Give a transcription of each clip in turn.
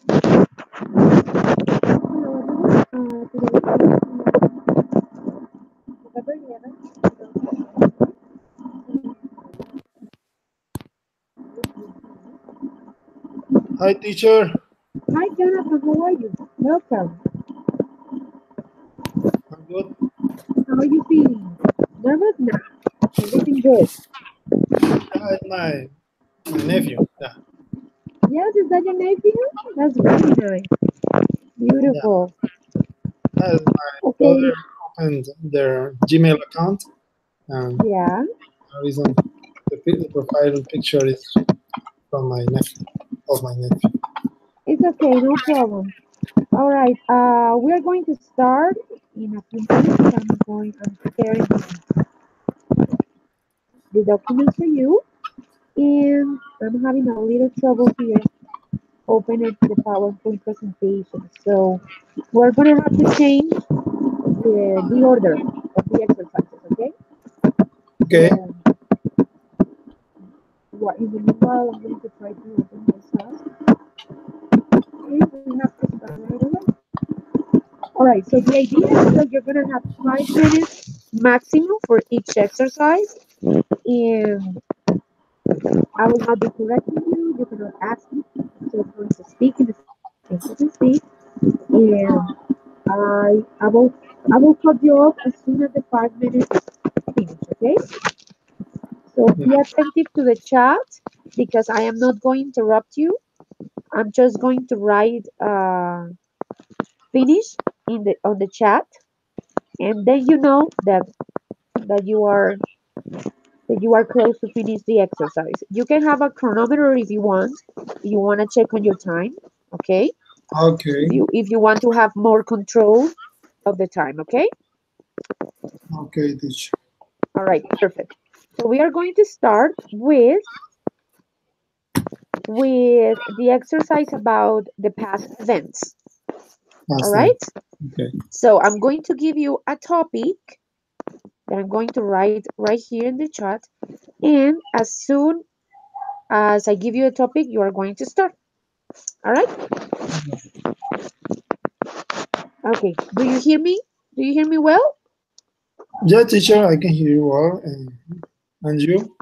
Hi, teacher. Hi, Jonathan. How are you? Welcome. I'm good. How are you feeling? Nervous? No. Everything good. It's my nephew. Yeah, Yes, is that your nephew? That's really nice. yeah. Beautiful. As my Okay. daughter opened their Gmail account, and Yeah, the reason the profile picture is from my nephew, of my nephew. it's okay. No problem. All right. We are going to start in a few minutes. I'm preparing the documents for you, and I'm having a little trouble here opening the PowerPoint presentation. So we're gonna have to change the order of the exercises. Okay. Okay, So what in the meanwhile, I'm going to try to open myself. Okay, we have to start right away. All right, so the idea is that you're going to have 5 minutes maximum for each exercise, and I will not be correcting you. You cannot ask me. So you're going to speak in the same as you speak, and I will cut you off as soon as the 5 minutes finish. Okay. So yeah. be attentive to the chat because I am not going to interrupt you. I'm just going to write finish in the on the chat, and then you know that you are close to finish the exercise. You can have a chronometer if you want. You want to check on your time, okay? Okay, If you want to have more control of the time, okay? okay, teacher. All right, perfect. So we are going to start with the exercise about the past events. All Last time. right? Okay. So I'm going to give you a topic that I'm going to write right here in the chat. And as soon as I give you a topic, you are going to start. All right? Okay. Do you hear me? Do you hear me well? Yeah, teacher, I can hear you well, and you?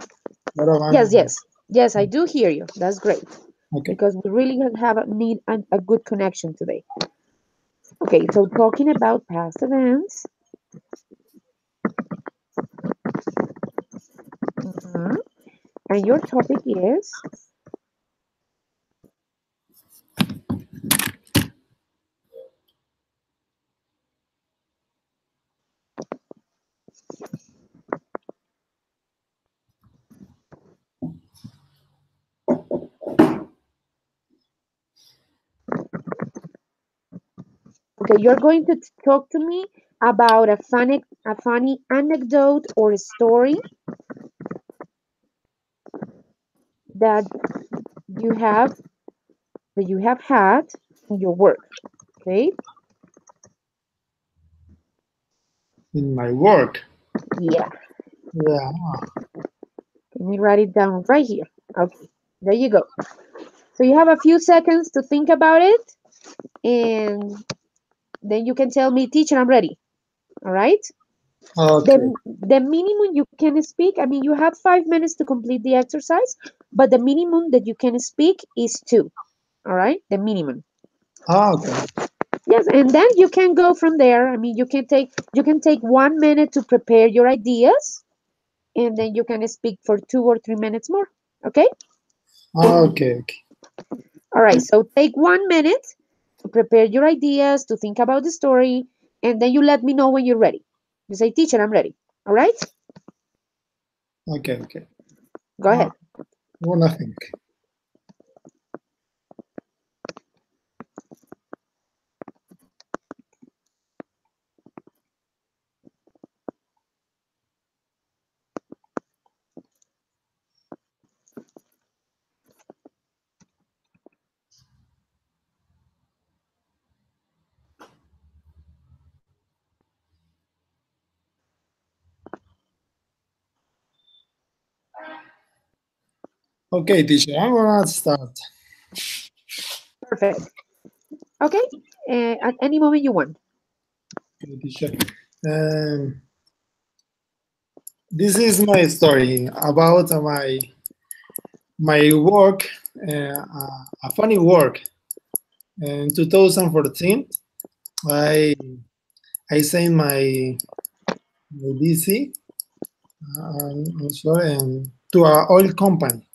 What Yes, about? yes. Yes, I do hear you. That's great. Okay. Because we really have need a good connection today. Okay, so talking about past events. Mhm. And your topic is okay, you're going to talk to me about a funny anecdote or a story that you have you have had in your work. Okay? In my work. Yeah. Yeah. Let me write it down right here. Okay. There you go. So you have a few seconds to think about it, and then you can tell me, teacher, I'm ready. All right? Okay. The minimum you can speak, I mean, you have 5 minutes to complete the exercise, but the minimum that you can speak is two. All right? The minimum. Okay. Yes, and then you can go from there. I mean, you can take 1 minute to prepare your ideas, and then you can speak for 2 or 3 minutes more. Okay? Okay. Okay. All right. So take 1 minute to prepare your ideas, to think about the story, and then you let me know when you're ready. You say, teacher, I'm ready. All right? Okay. Okay. Go ahead. Wanna think. Okay, teacher, I'm gonna start. Perfect. Okay, at any moment you want. Okay, teacher. Um, this is my story about my work, a funny work. In 2014, I I sent my DC, I'm sorry, to an oil company.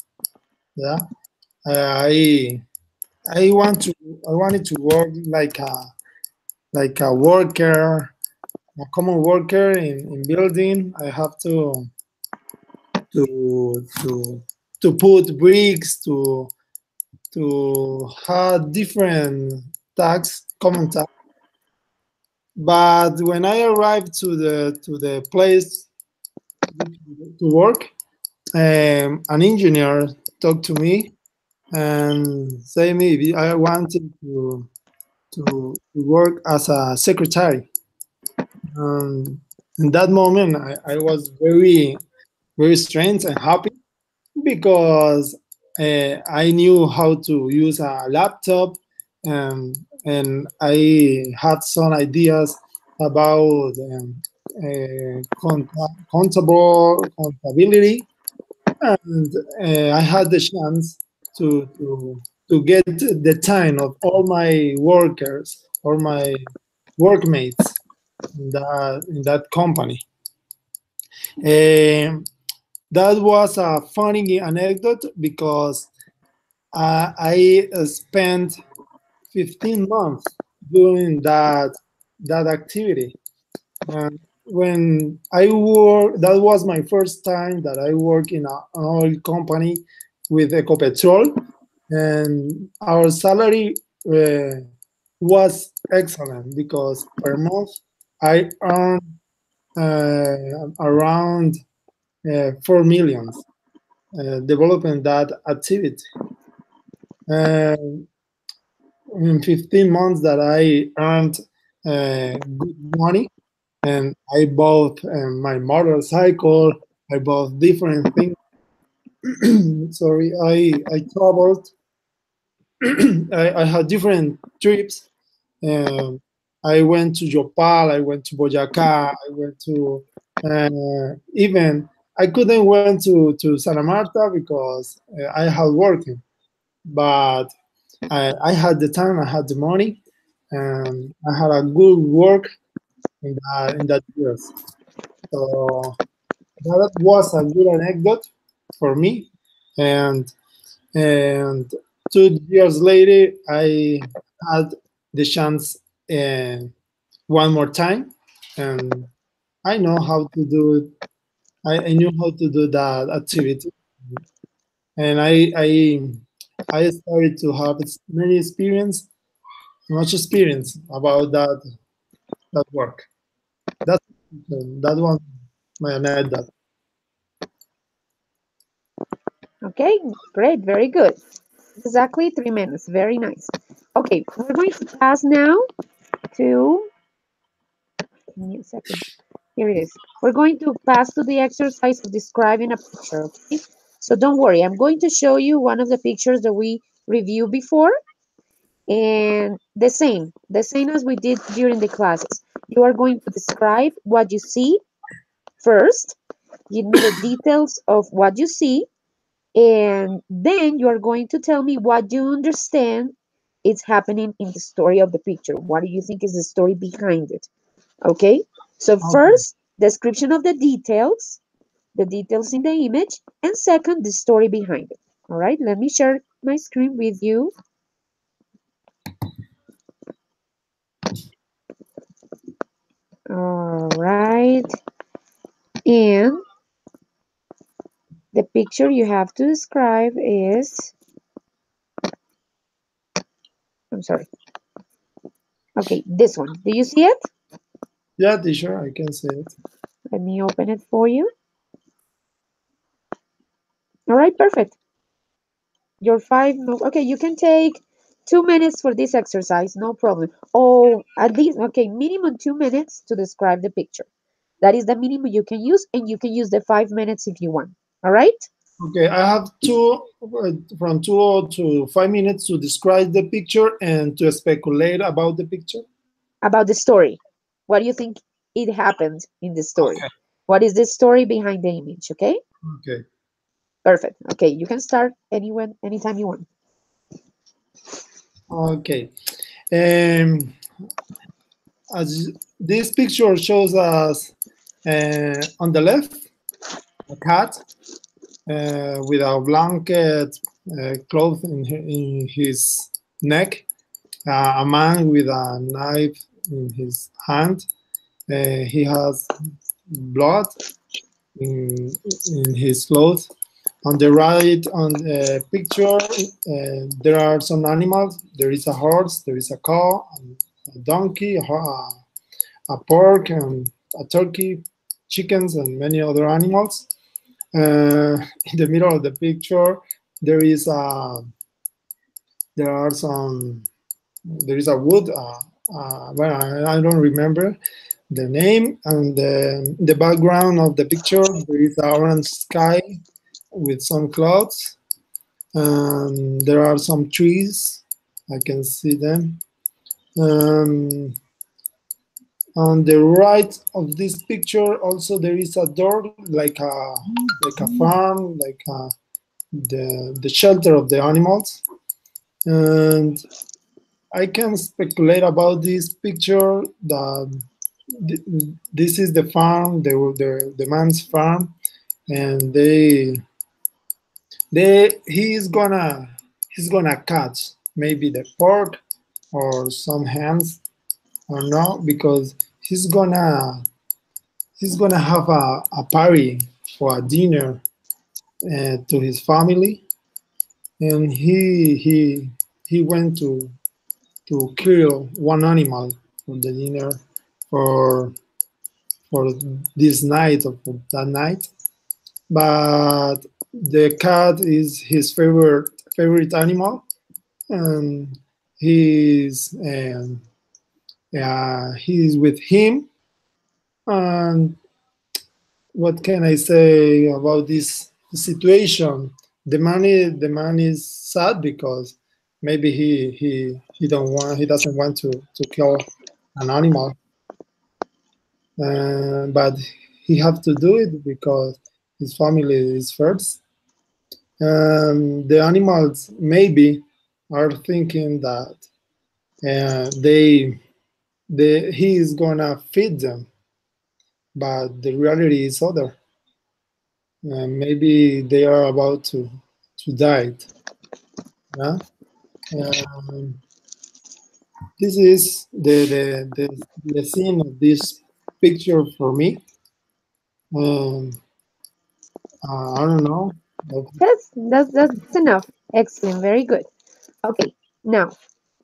Yeah, I I wanted to work like a worker, a common worker in building. I have to to to put bricks to have different tax, common tax. But when I arrived to the place to work, an engineer talked to me and say me if I wanted to work as a secretary. In that moment, I was very strange and happy because I knew how to use a laptop, um, and I had some ideas about contability, and I had the chance to get the time of all my workers or my workmates in that company. Um, that was a funny anecdote because I spent 15 months doing that activity. And when I work, that was my first time that I work in an oil company with Ecopetrol, and our salary uh, was excellent because per month I earned around 4 millions developing that activity. And in 15 months that I earned good money, and I bought my motorcycle, I bought different things. Sorry, I traveled, I had different trips. Um, I went to Yopal, I went to Boyacá, I went to even I couldn't went to Santa Marta because I had working, but I had the time, I had the money, and I had a good work in that years. So that was a good anecdote for me, and and 2 years later I had the chance uh, one more time, and I know how to do it. I knew how to do that activity, and I started to have many experience, much experience about that work. That that one my anecdote. Okay, great, very good. Exactly 3 minutes, very nice. Okay, we're going to pass now to, give me a second. Here it is. We're going to pass to the exercise of describing a picture, okay? So don't worry, I'm going to show you one of the pictures that we reviewed before, and the same as we did during the classes. You are going to describe what you see first, give me the details of what you see, and then you are going to tell me what you understand is happening in the story of the picture. What do you think is the story behind it? Okay, so Okay. first, description of the details in the image, and second, the story behind it. All right, let me share my screen with you. All right, and the picture you have to describe is, I'm sorry, okay, this one. Do you see it? Yeah, teacher, I can say it. Let me open it for you. All right, perfect. Your five, no, okay, you can take 2 minutes for this exercise, no problem. Oh, at least, okay, minimum 2 minutes to describe the picture. That is the minimum you can use, and you can use the 5 minutes if you want. All right? Okay, I have from 2 to 5 minutes to describe the picture and to speculate about the picture. About the story. What do you think it happened in the story? Okay. What is the story behind the image? Okay, Okay. perfect. Okay, you can start anytime you want. Okay. Um, as this picture shows us on the left a cat with a blanket cloth in his neck, a man with a knife in his hand. He has blood in his clothes. On the right on the picture, there are some animals. There is a horse, there is a cow, a donkey, a pork, and a turkey, chickens, and many other animals. In the middle of the picture, there is a there are some there is a wood. Well, I don't remember the name, and the background of the picture there is a orange sky with some clouds, and there are some trees. I can see them. Um, on the right of this picture, also there is a door, like a farm, the shelter of the animals. And I can speculate about this picture that this is the farm, the man's farm, and he's gonna catch maybe the pork or some hens or no, because he's gonna have a party for a dinner to his family, and he went to kill one animal for the dinner for for this night or for that night. But the cat is his favorite animal, and he's with him. And what can I say about this situation? The man is sad because maybe he doesn't want to kill an animal, but he have to do it because his family is first. The animals maybe are thinking that he is gonna feed them, but the reality is other. Maybe they are about to die. Yeah? Um, this is the scene of this picture for me. Um, I don't know. Yes, that's enough. Excellent, very good. Okay, now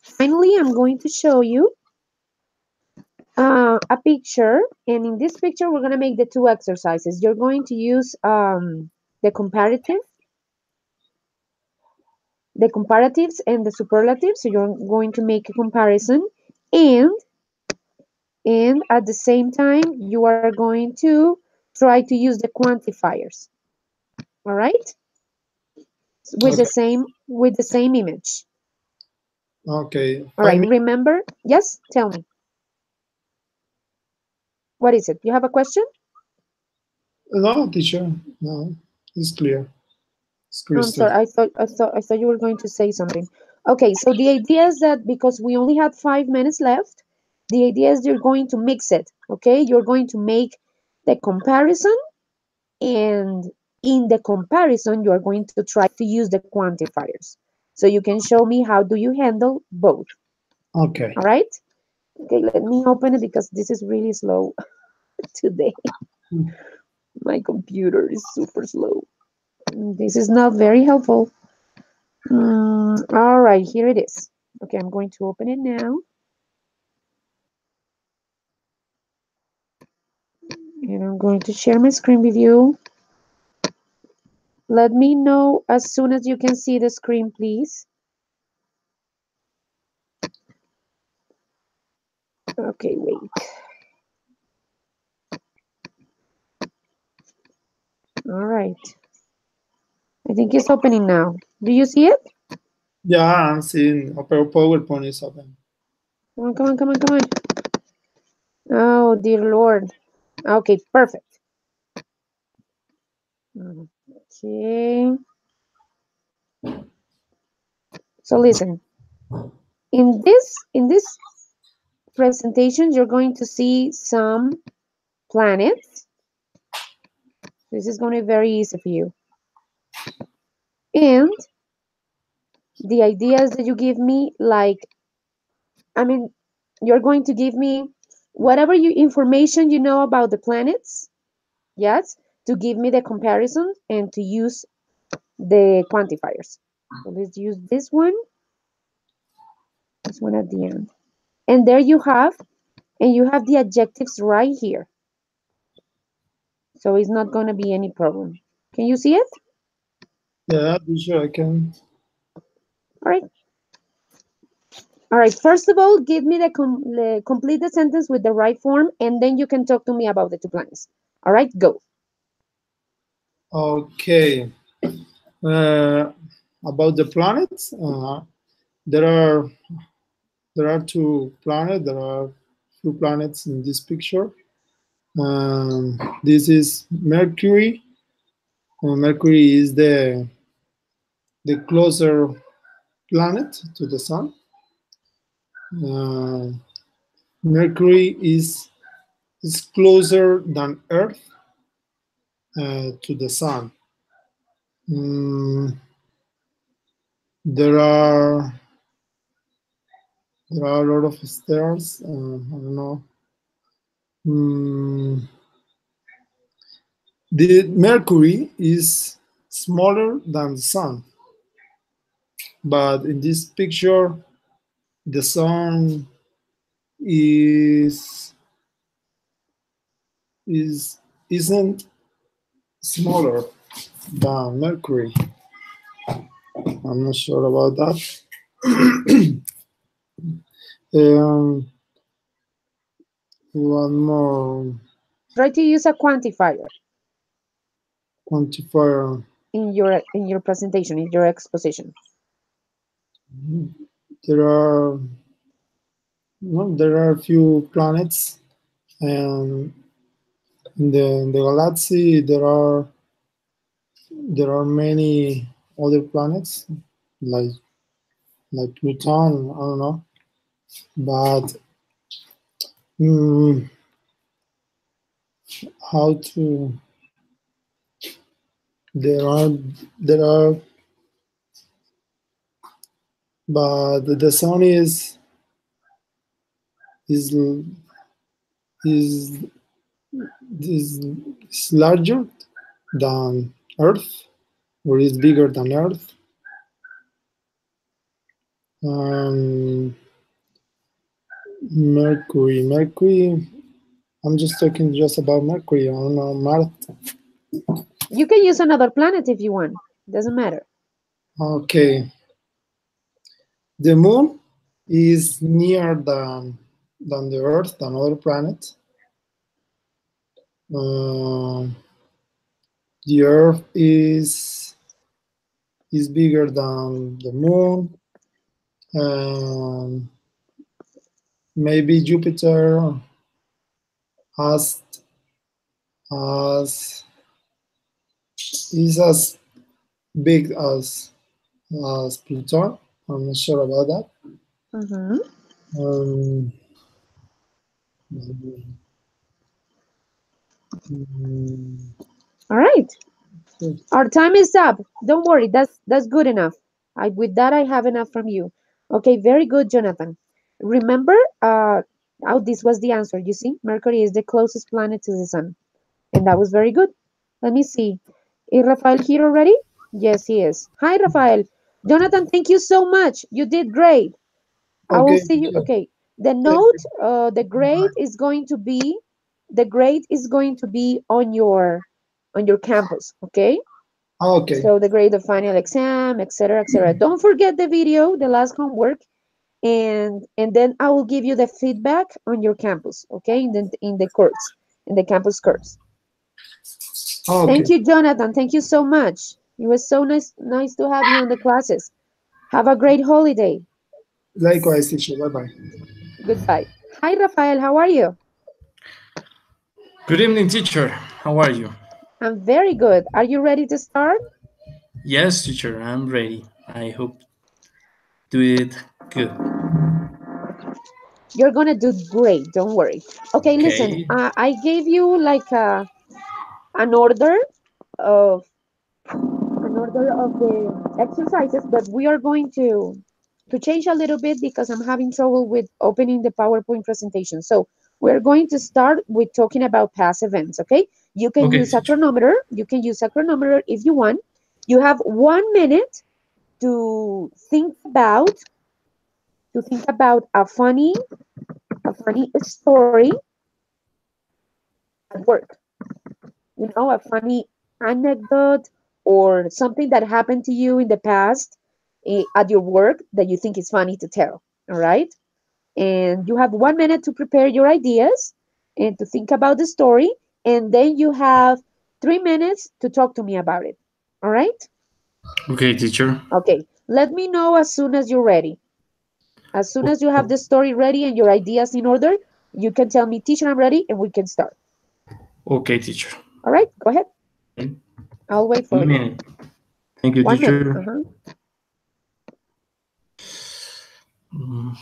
finally, I'm going to show you a picture, and in this picture, we're gonna make the two exercises. You're going to use the comparative, the comparatives and the superlatives. So you're going to make a comparison, and at the same time, you are going to try to use the quantifiers. All right, with the Okay. same image. Okay. All right, remember? Yes, tell me. What is it? You have a question? No, teacher. No, it's clear. It's I'm crystal. sorry. I thought you were going to say something. Okay, so the idea is that because we only had 5 minutes left, the idea is you're going to mix it. Okay, you're going to make the comparison, and in the comparison, you are going to try to use the quantifiers. So you can show me how do you handle both. Okay. All right. Okay, let me open it because this is really slow today. My computer is super slow. This is not very helpful. All right, here it is. Okay, I'm going to open it now. And I'm going to share my screen with you. Let me know as soon as you can see the screen, please. Okay, wait. All right. I think it's opening now. Do you see it? Yeah, I'm seeing PowerPoint is open. Come on, come on, come on, come on. Oh, dear Lord. Okay, perfect. Okay. So listen, in this presentation, you're going to see some planets. This is going to be very easy for you. And the ideas that you give me, like, I mean, you're going to give me whatever information you know about the planets, yes, to give me the comparison and to use the quantifiers. So let's use this one at the end. And there you have the adjectives right here. So it's not going to be any problem. Can you see it? Yeah, be sure I can. All right. All right. First of all, give me the complete the sentence with the right form, and then you can talk to me about the two planets. All right, go. Okay. Uh, about the planets, there are there are two planets. There are few planets in this picture. This is Mercury. Mercury is the closer planet to the sun. Uh, Mercury is closer than Earth to the sun. Mm, there are there are a lot of stars. I don't know. Mm, the Mercury is smaller than the sun, but in this picture, the sun is is isn't smaller than Mercury. I'm not sure about that. Um, one more Try to use a quantifier quantifier. in your presentation, in your exposition. There are well, there are a few planets, and in the galaxy there are many other planets like Pluton. I don't know, but mm, how to there are there are but the sun is is is larger than Earth, or is bigger than Earth. Um, Mercury. I'm just talking just about Mercury. I don't know Mars. You can use another planet if you want. Doesn't matter. Okay, the Moon is near than the Earth, another planet. Uh, the Earth is bigger than the Moon. Um, maybe Jupiter has as is as big as Pluton. I'm not sure about that. Mm-hmm. Um, All right. Our time is up. Don't worry. That's good enough. With that, I have enough from you. Okay. Very good, Jonathan. Remember, oh, this was the answer. You see, Mercury is the closest planet to the sun, and that was very good. Let me see. Is Rafael here already? Yes, he is. Hi, Rafael. Jonathan, thank you so much. You did great. I will okay, see you. sure. Okay. The Thank note, you. the grade is going to be on your campus. Okay. Okay, So the grade of final exam, etc., etc. Don't forget the video, the last homework, and then I will give you the feedback on your campus. Okay, in the course, in the campus course. okay. Thank you, Jonathan. Thank you so much. It was so nice to have you on the classes. Have a great holiday. Likewise, teacher. Bye bye. Goodbye. Hi, Rafael. How are you? Good evening, teacher. How are you? I'm very good. Are you ready to start? Yes, teacher, I'm ready. I hope do it good. You're gonna do great. Don't worry. Okay, listen. Okay. I gave you like an order of the exercises, but we are going to change a little bit because I'm having trouble with opening the PowerPoint presentation. So we're going to start with talking about past events, okay? You can Okay, use a teacher. chronometer. You can use a chronometer if you want. You have 1 minute to think about a funny story at work. A funny anecdote or something that happened to you in the past at your work that you think is funny to tell. All right. And you have 1 minute to prepare your ideas and to think about the story. And then you have 3 minutes to talk to me about it. All right. Okay, teacher. Okay. Let me know as soon as you're ready. As soon as you have the story ready and your ideas in order, you can tell me, teacher, I'm ready, and we can start. Okay, teacher. All right. Go ahead. Okay. I'll wait for One you. minute. Thank you, 1 minute. teacher. Uh-huh. Mm,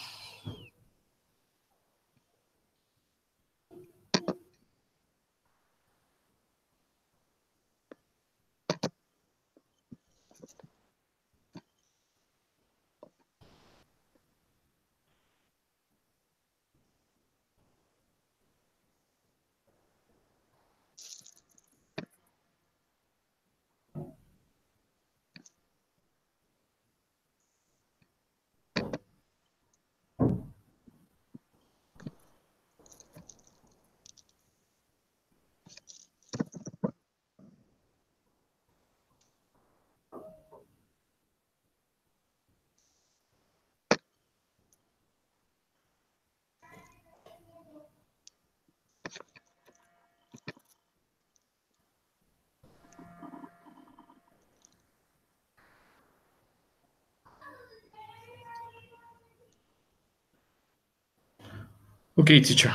Okay, teacher.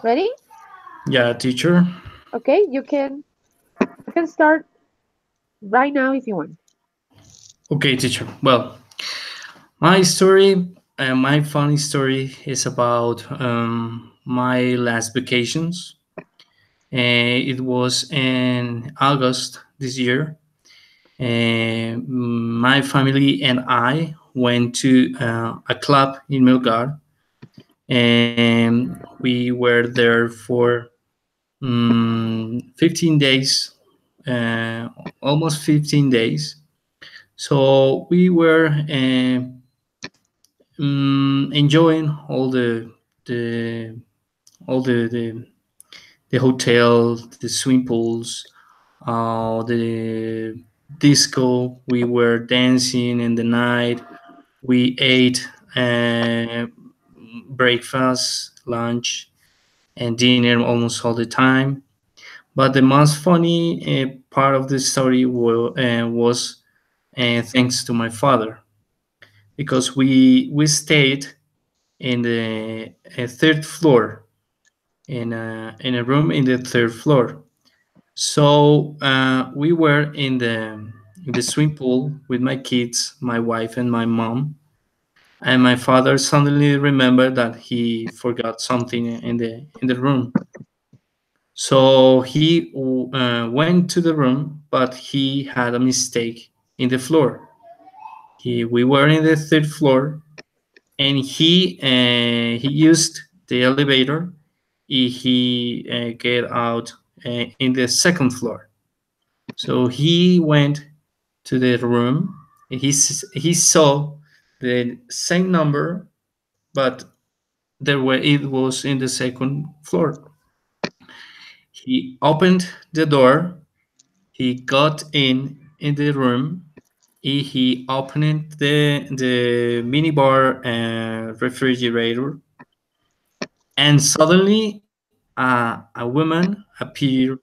Ready? Yeah, teacher. Okay, you can start right now if you want. Okay, teacher. Well, my story, my funny story is about my last vacations. It was in August this year. My family and I went to a club in Melgar, and we were there for 15 days, uh, almost 15 days. So we were enjoying the all the hotel, the swim pools, the disco. We were dancing in the night. We ate breakfast, lunch, and dinner almost all the time. But the most funny part of the story was thanks to my father, because we stayed in the third floor, in a room in the third floor. So we were in the swimming pool with my kids, my wife, and my mom. And my father suddenly remembered that he forgot something in the room. So he went to the room, but he had a mistake in the floor. We were in the third floor, and he used the elevator. He get out in the second floor. So he went to the room. He saw the same number, but it was in the second floor. He opened the door. He got in the room. He opened the minibar refrigerator, and suddenly a woman appeared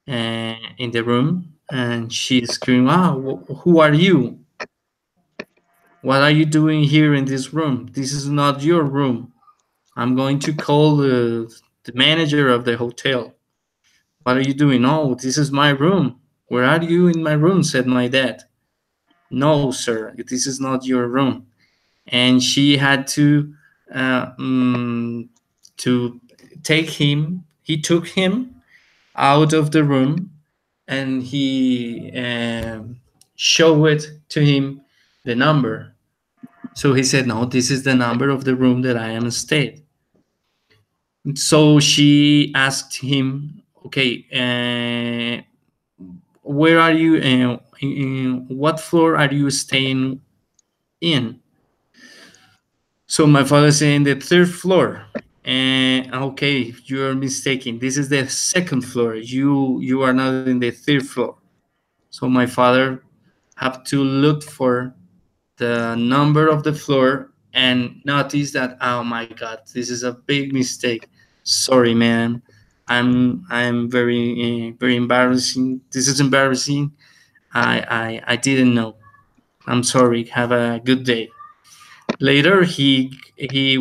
in the room. and she screamed, "Ah, who are you? What are you doing here in this room? This is not your room. I'm going to call the manager of the hotel. What are you doing? No, this is my room. Where are you in my room?" said my dad. "No, sir, this is not your room." And she had uh, mm, to take him. He took him out of the room, and he showed to him the number. So he said, "No, this is the number of the room that I am stayed." So she asked him, "Okay, where are you? In what floor are you staying in?" So my father saying the third floor. And okay, you're mistaken. This is the second floor. You are not in the third floor. So my father have to look for the number of the floor and notice that, oh my god, this is a big mistake. Sorry, man. I'm very embarrassing. This is embarrassing. I didn't know. I'm sorry. Have a good day. Later, he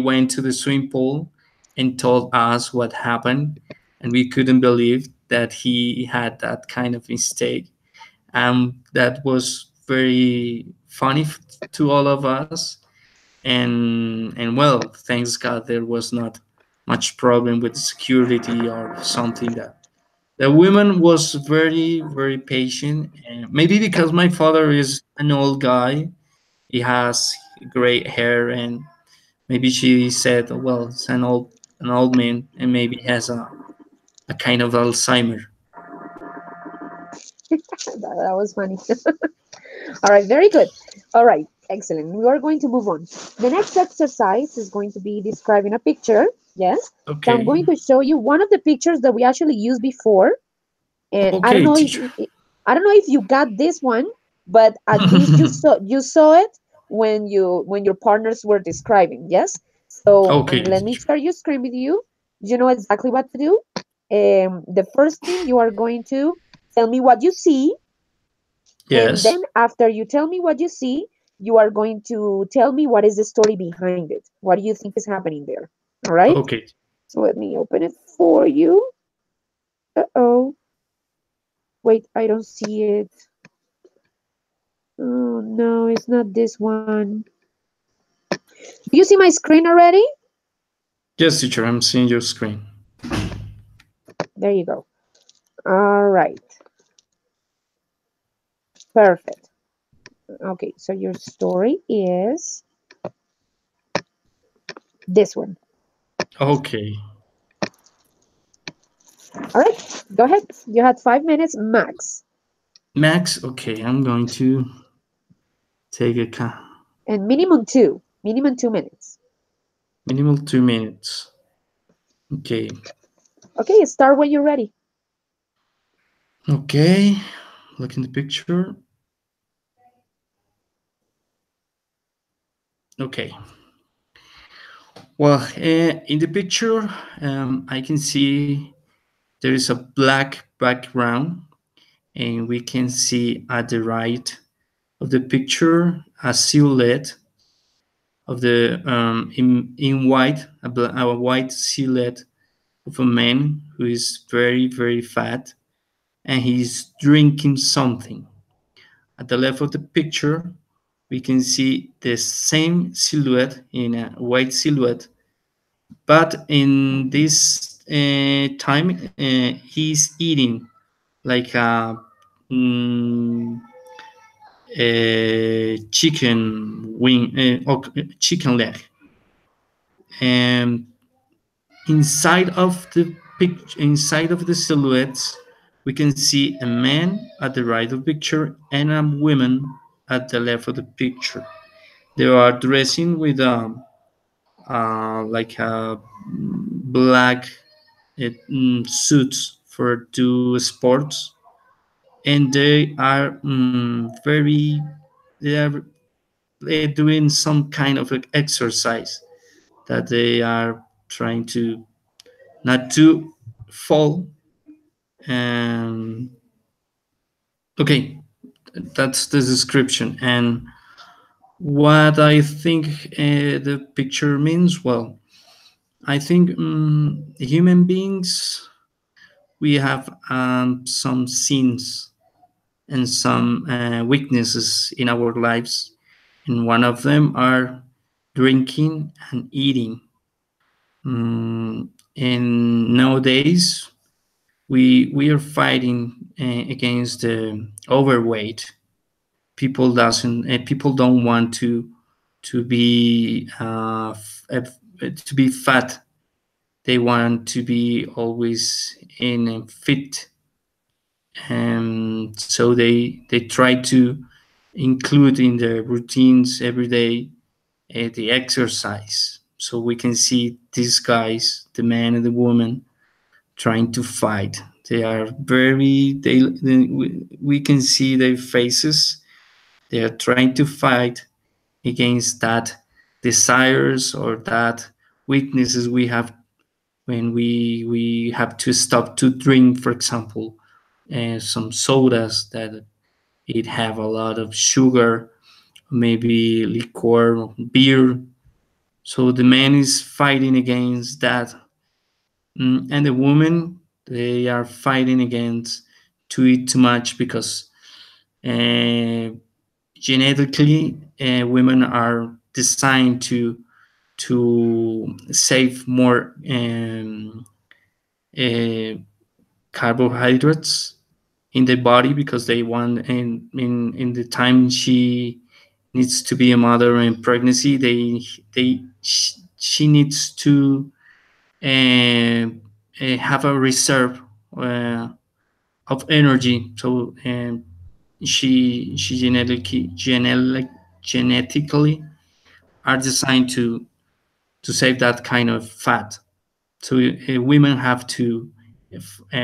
went to the swimming pool and told us what happened, and we couldn't believe that he had that kind of mistake. That was very funny to all of us, and well, thanks God there was not much problem with security or something. That the woman was very patient, and maybe because my father is an old guy, he has gray hair, and maybe she said, "Well, it's an old man, and maybe has a kind of Alzheimer." That was funny. All right, very good. All right, excellent. We are going to move on. The next exercise is going to be describing a picture. Yes. So I'm Okay, going to show you one of the pictures that we actually used before, and okay, teacher. I don't know if you got this one, but at least you saw it when your partners were describing. Yes. So Okay, let me teacher. share your screen with you. You know exactly what to do. The first thing you are going to tell me what you see, and Yes. then after you tell me what you see, you are going to tell me what is the story behind it. What do you think is happening there? All right. Okay. So let me open it for you. Uh-oh. Wait, I don't see it. Oh, no, it's not this one. Do you see my screen already? Yes, teacher. I'm seeing your screen. There you go. All right. Perfect. Okay, so your story is this one. Okay. All right, go ahead. You had 5 minutes max, Max. Okay, I'm going to take and minimum two. Minimum 2 minutes. minimal 2 minutes. Okay. Okay, start when you're ready. Okay. Look in the picture. Okay. Well, in the picture, I can see there is a black background, and we can see at the right of the picture a silhouette of the in white, a white silhouette of a man who is very fat, and he's drinking something. At the left of the picture, we can see the same silhouette in a white silhouette, but in this time, he's eating like mm, a chicken wing, or chicken leg, and inside of the silhouettes, we can see a man at the right of the picture and a woman at the left of the picture. They are dressing with like a black suits for do sports, and they are they are doing some kind of exercise that they are trying to not to fall, and Okay, that's the description. And what I think the picture means, well, I think human beings, we have some sins and some weaknesses in our lives, and one of them are drinking and eating. And nowadays, we are fighting against the overweight. People don't want to be fat. They want to be always in a fit, and so they try to include in their routines every day the exercise. So we can see these guys, the man and the woman, trying to fight. They are very we can see their faces. They are trying to fight against that desires or that weaknesses we have when we have to stop to drink, for example, some sodas that it have a lot of sugar, maybe liquor, beer. So the man is fighting against that. And the women, they are fighting against to eat too much because uh, genetically women are designed to save more uh, carbohydrates in the body because they want in the time she needs to be a mother in pregnancy, she needs to uh, have a reserve uh, of energy. So she genetically are designed to save that kind of fat. So women have to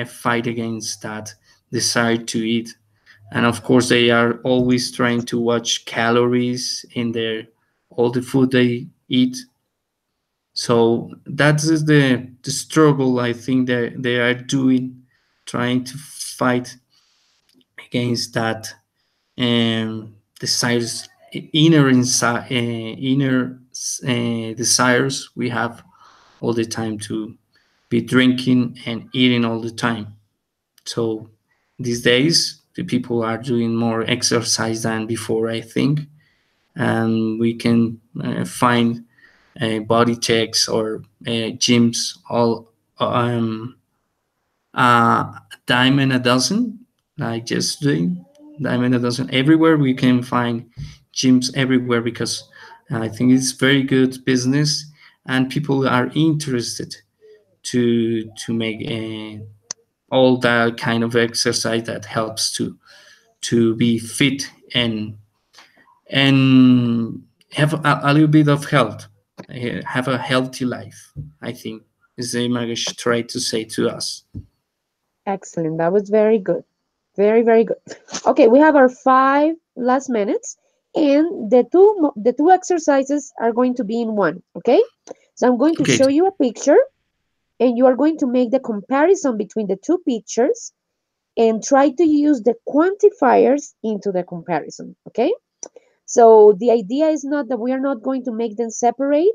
fight against that desire to eat, and of course they are always trying to watch calories in their all the food they eat. So that is the struggle I think that they are doing, trying to fight against that desires, inner desires we have all the time to be drinking and eating all the time. So these days the people are doing more exercise than before, I think, and we can find body checks or gyms all um, dime and a dozen, like yesterday, dime and a dozen everywhere. We can find gyms everywhere because I think it's very good business, and people are interested to make all that kind of exercise that helps to be fit and have a little bit of health, have a healthy life. I think is the image try to say to us. Excellent. That was very good. Very, very good. Okay, we have our 5 last minutes, and the two exercises are going to be in one. Okay, so I'm going to Okay, show you a picture, and you are going to make the comparison between the two pictures and try to use the quantifiers into the comparison. Okay. So the idea is not that we are not going to make them separate,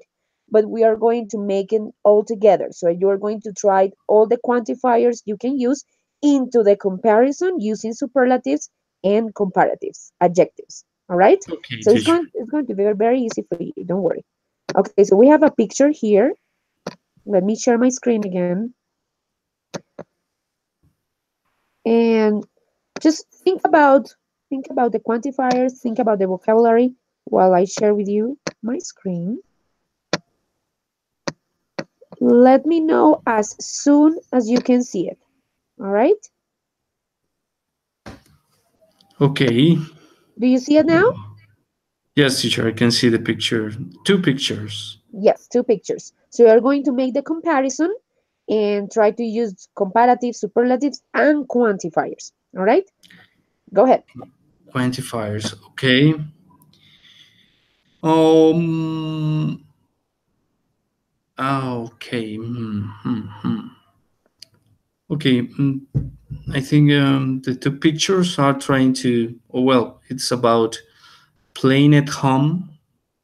but we are going to make it all together. So you are going to try all the quantifiers you can use into the comparison using superlatives and comparatives, adjectives. All right. okay, So it's teacher. going to be very easy for you. Don't worry. Okay. So we have a picture here. Let me share my screen again, and just think about the quantifiers. Think about the vocabulary while I share with you my screen. Let me know as soon as you can see it. All right? Okay. Do you see it now? Yes, teacher, I can see the picture. Two pictures. Yes, two pictures. So you're going to make the comparison and try to use comparative, superlatives, and quantifiers. All right? Go ahead. Quantifiers. Okay. Um. Okay. Okay. I think the two pictures are trying to. Oh, well, it's about playing at home,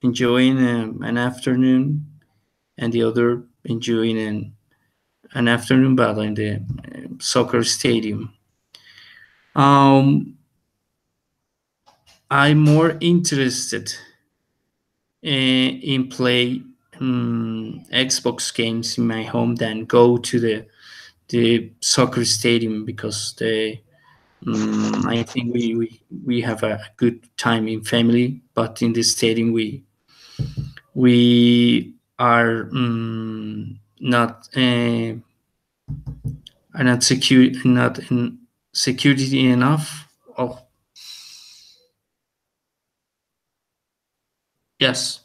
enjoying an afternoon, and the other enjoying an afternoon battle in the soccer stadium. Um, I'm more interested in play Xbox games in my home than go to the soccer stadium because I think we have a good time in family, but in the stadium we are not are not secure not in security enough. Oh yes,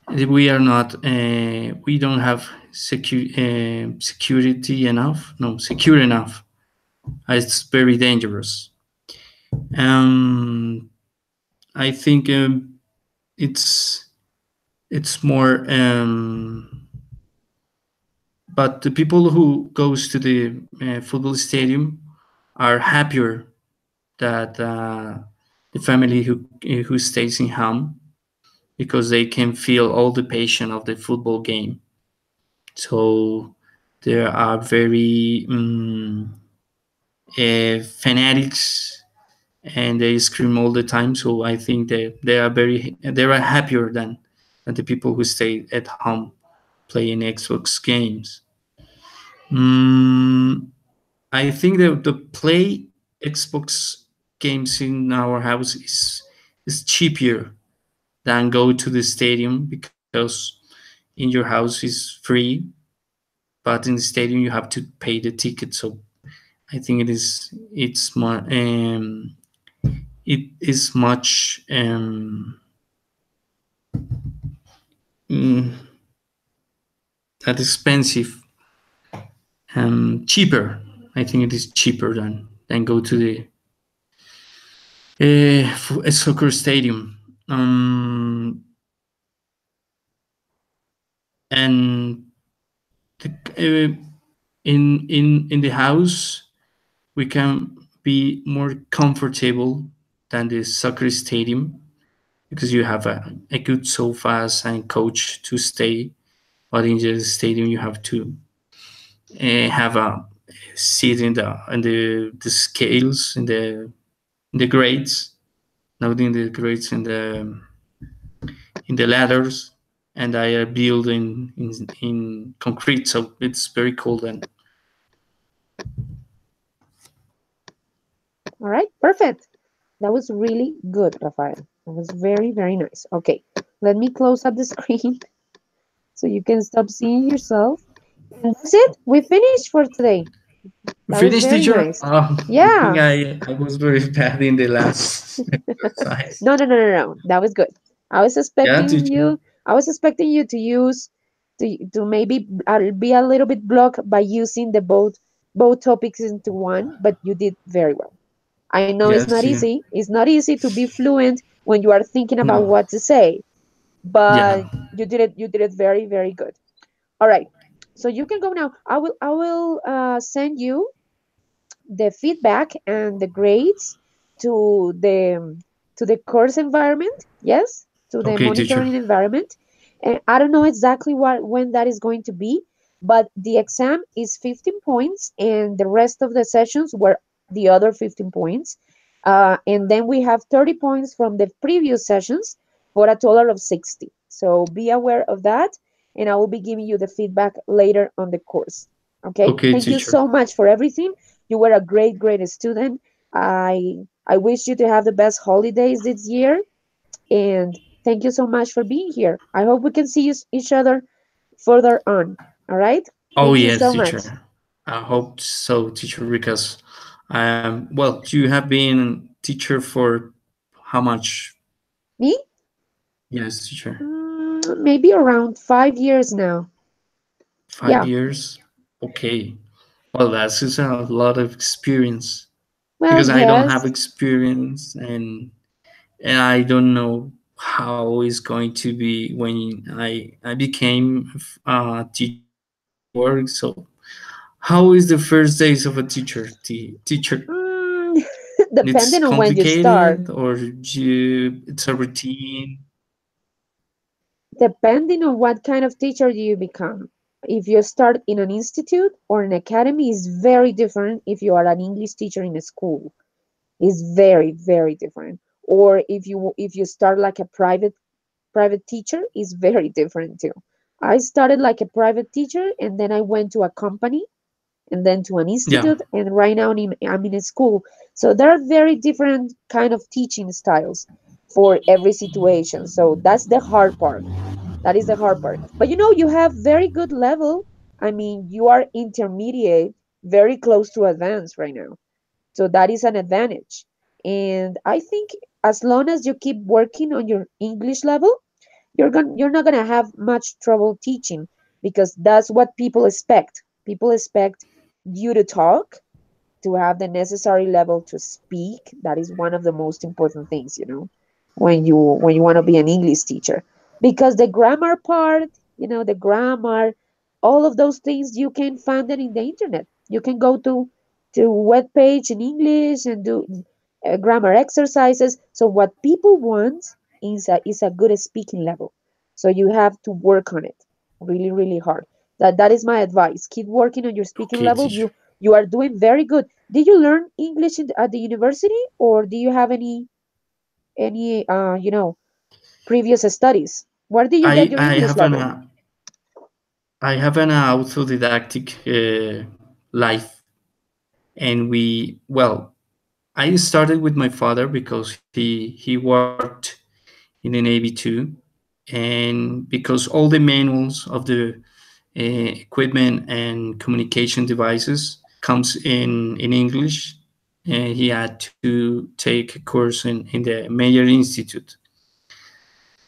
we are not. We don't have security enough. No, secure enough. It's very dangerous. Um, I think it's it's more. But the people who goes to the football stadium are happier that the family who stays in home because they can feel all the passion of the football game. So there are very fanatics and they scream all the time. So I think they are happier than the people who stay at home playing Xbox games. Mm, I think the play Xbox games in our house is cheaper than go to the stadium because in your house is free, but in the stadium you have to pay the ticket. So I think it's more it is much mm, that expensive, cheaper. I think it is cheaper than go to the a soccer stadium. And the, in the house we can be more comfortable than the soccer stadium because you have a good sofas and couch to stay, but in the stadium you have to have a seat in the scales in the grades, not in the grades in the ladders, and I are built in concrete, so it's very cold and All right, perfect. That was really good, Rafael. That was very, very nice. Okay, let me close up the screen so you can stop seeing yourself. And that's it. We finished for today. That was finished, very teacher. nice. I think Yeah. I was very bad in the last exercise. No, no, no, no, no. That was good. I was Yeah, expecting teacher. you. I was expecting you to use to maybe be a little bit blocked by using the both topics into one, but you did very well. I know it's Yes, not teacher. easy. It's not easy to be fluent when you are thinking about No. what to say, Yeah. but you did it. You did it very, very good. All right. So you can go now. I will send you the feedback and the grades to the course environment, yes, to the Okay, teacher. monitoring environment. And I don't know exactly what when that is going to be, but the exam is 15 points and the rest of the sessions were the other 15 points, and then we have 30 points from the previous sessions for a total of 60. So be aware of that, and I will be giving you the feedback later on the course. Okay, Okay, thank you teacher. so much for everything. You were a great, great student. I wish you to have the best holidays this year, and thank you so much for being here. I hope we can see each other further on. All right? Oh Thank you yes, so much. teacher. I hope so, teacher, because well, you have been teacher for how much? Me? Yes, teacher. Maybe around 5 years now. Five Yeah. years. Okay. Well, that's just a lot of experience Well, because I don't have yes. experience and I don't know how it's going to be when I became a teacher and I work. So How is the first days of a teacher? Mm, It's depending on when you start. complicated, or it's a routine? Depending on what kind of teacher you become. If you start in an institute or an academy, is very different if you are an English teacher in a school. Is very, very different. Or if you start like a private teacher, is very different too. I started like a private teacher, and then I went to a company, and then to an Yeah, institute, and right now I'm in a school. So there are very different kind of teaching styles for every situation. So that's the hard part. That is the hard part. But you have very good level. I mean, you are intermediate, very close to advanced right now. So that is an advantage. And I think as long as you keep working on your English level, you're not gonna have much trouble teaching, because that's what people expect. People expect you to talk, to have the necessary level to speak. That is one of the most important things, when you want to be an English teacher. Because the grammar part, the grammar, all of those things, you can find it in the internet. You can go to web page in English and do grammar exercises. So what people want is a good speaking level. So you have to work on it really, really hard. That is my advice. Keep working on your speaking okay, level. teacher. You are doing very good. Did you learn English at the university, or do you have any previous studies? Where did you I get your I English have an level? uh, I have an autodidactic life, and I started with my father because he worked in the Navy too, and because all the manuals of the equipment and communication devices comes in English, and he had to take a course in the major institute.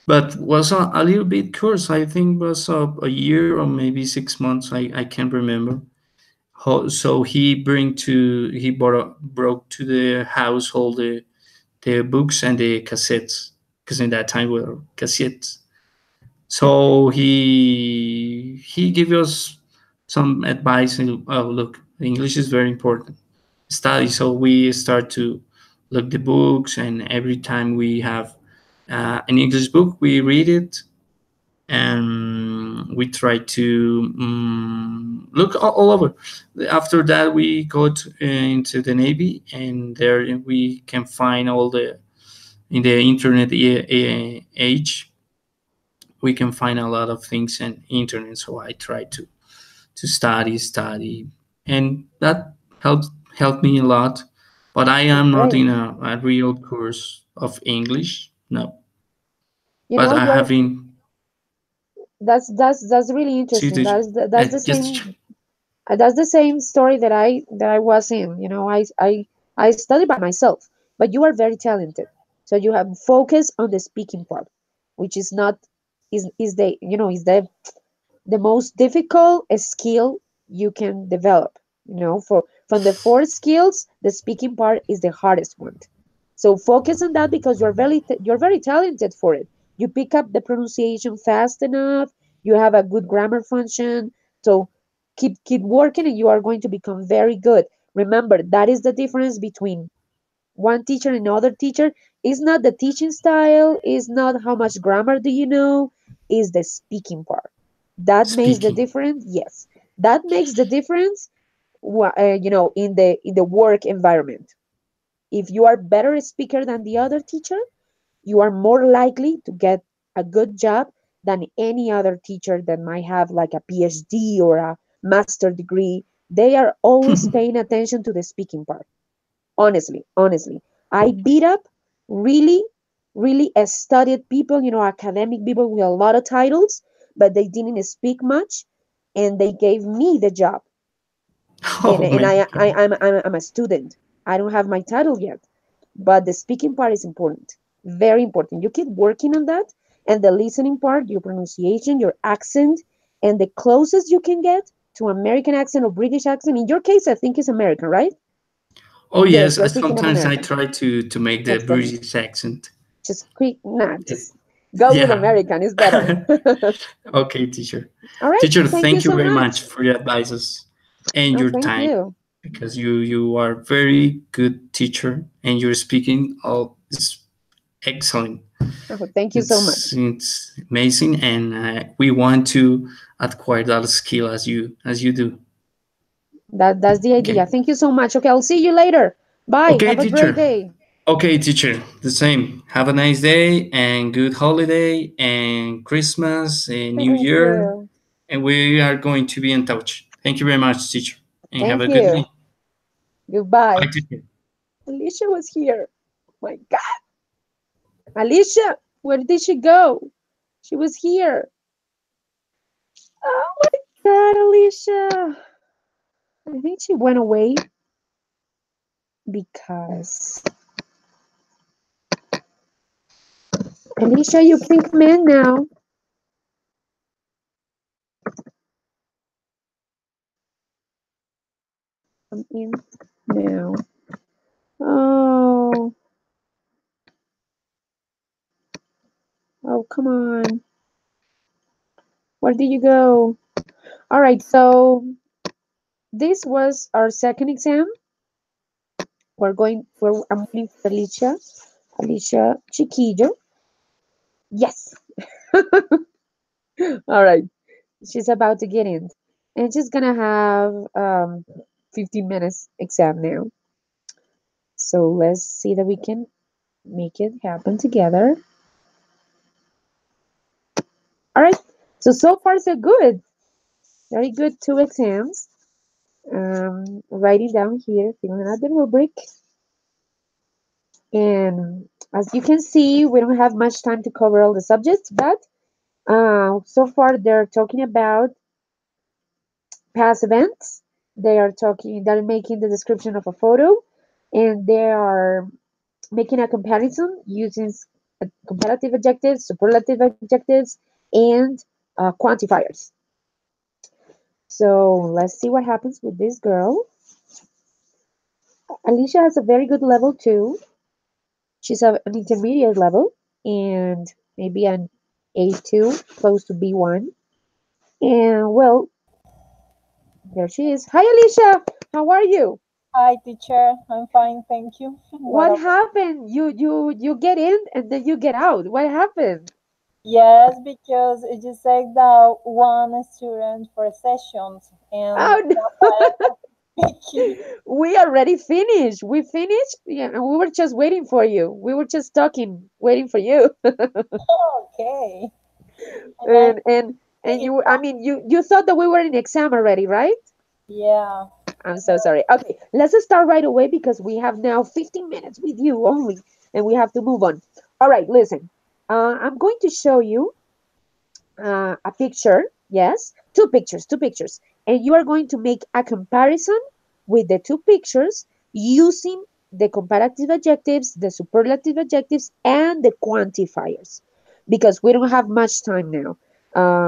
But was a little bit course. I think was a year or maybe 6 months. I can't remember. So he brought to the household the books and the cassettes, because in that time were cassettes. So he gave us some advice. And, oh, look, English is very important. Study. So we start to look the books, and every time we have an English book, we read it, and we try to look all over. After that, we go into the Navy, and there we can find all the in the internet age. We can find a lot of things on internet. So I try to study, and that helped me a lot. But I That's am not great. in a real course of English, no. You But know, I you have are been that's really to interesting. the That's the just same. That's the same story that I was in. I studied by myself, but you are very talented. So you have focus on the speaking part, which is not is the is the most difficult skill you can develop. For from the four skills, the speaking part is the hardest one. So focus on that, because you're very talented for it. You pick up the pronunciation fast enough. You have a good grammar function. So keep working, and you are going to become very good. Remember, that is the difference between one teacher and another teacher. Is not the teaching style, is not how much grammar do you know, is the speaking part. That makes the speaking. difference. Yes, that makes the difference. In the work environment, if you are better speaker than the other teacher, you are more likely to get a good job than any other teacher that might have like a PhD or a master degree. They are always paying attention to the speaking part. Honestly, I beat up really, really studied people, academic people with a lot of titles, but they didn't speak much, and they gave me the job. and Oh and my I, I god. I'm a student. I don't have my title yet, but the speaking part is important, very important. You keep working on that, and the listening part, your pronunciation, your accent, and the closest you can get to American accent or British accent. In your case, I think it's American, right? Oh Yes, yes, you're thinking of sometimes I American. try to make the That's the British accent. just quick, nah, Uh, just go with Yeah. American. It's better. Okay, teacher. All right. Teacher, Thank you thank you so very much. much for your advices. and Oh, your thank time, you. because you are very good teacher and your speaking all is excellent. Oh, thank you so much. It's amazing, and we want to acquire that skill as you do. That's the idea. Okay. Thank you so much. Okay, I'll see you later. Bye. Okay, Have a great teacher. day. Okay, teacher. The same. Have a nice day and good holiday and Christmas and New Thank Year. you. And we are going to be in touch. Thank you very much, teacher. And have Thank a good you. day. Bye, Goodbye. teacher. Alicia was here. My God. Alicia, where did she go? She was here. Oh my God, Alicia. I think she went away because Alicia, you can come in now. Come in now. Oh, oh, come on. Where did you go? All right, so this was our second exam. I'm waiting for Alicia Chiquillo. Yes. All right. She's about to get in. And she's gonna have 15 minutes exam now. So let's see that we can make it happen together. All right. So far so good. Very good. Two exams. Writing down here, filling out the rubric. And as you can see, we don't have much time to cover all the subjects, but so far they're talking about past events. They're making the description of a photo, and they are making a comparison using comparative adjectives, superlative adjectives, and quantifiers. So let's see what happens with this girl. Alicia has a very good level too. She's an intermediate level and maybe an A2, close to B1. And well, there she is. Hi, Alicia. How are you? Hi, teacher. I'm fine, thank you. What What about? happened? You get in and then you get out. What happened? Yes, because it just said that one student for sessions, and Oh no. that's why I have to speak. We already finished. We finished. Yeah, and we were just waiting for you. We were just talking, waiting for you. Okay, and I and and and think you. I mean, you thought that we were in exam already, right? yeah. I'm so sorry. Okay, let's just start right away because we have now 15 minutes with you only, and we have to move on. All right, listen. I'm going to show you a picture, yes, two pictures, and you are going to make a comparison with the two pictures using the comparative adjectives, the superlative adjectives, and the quantifiers, because we don't have much time now.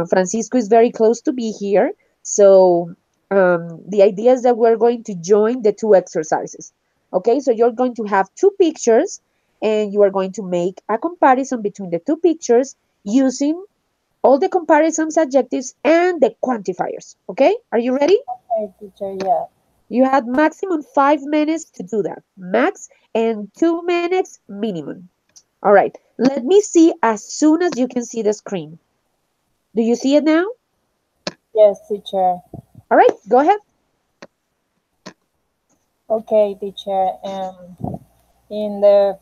Francisco is very close to be here, so the idea is that we're going to join the two exercises. Okay, so you're going to have two pictures, and you are going to make a comparison between the two pictures using all the comparisons, adjectives, and the quantifiers. Okay, are you ready? Okay, teacher. Yeah. You had maximum 5 minutes to do that. Max and 2 minutes minimum. All right, let me see as soon as you can see the screen. Do you see it now? Yes, teacher. All right, go ahead. Okay, teacher. In the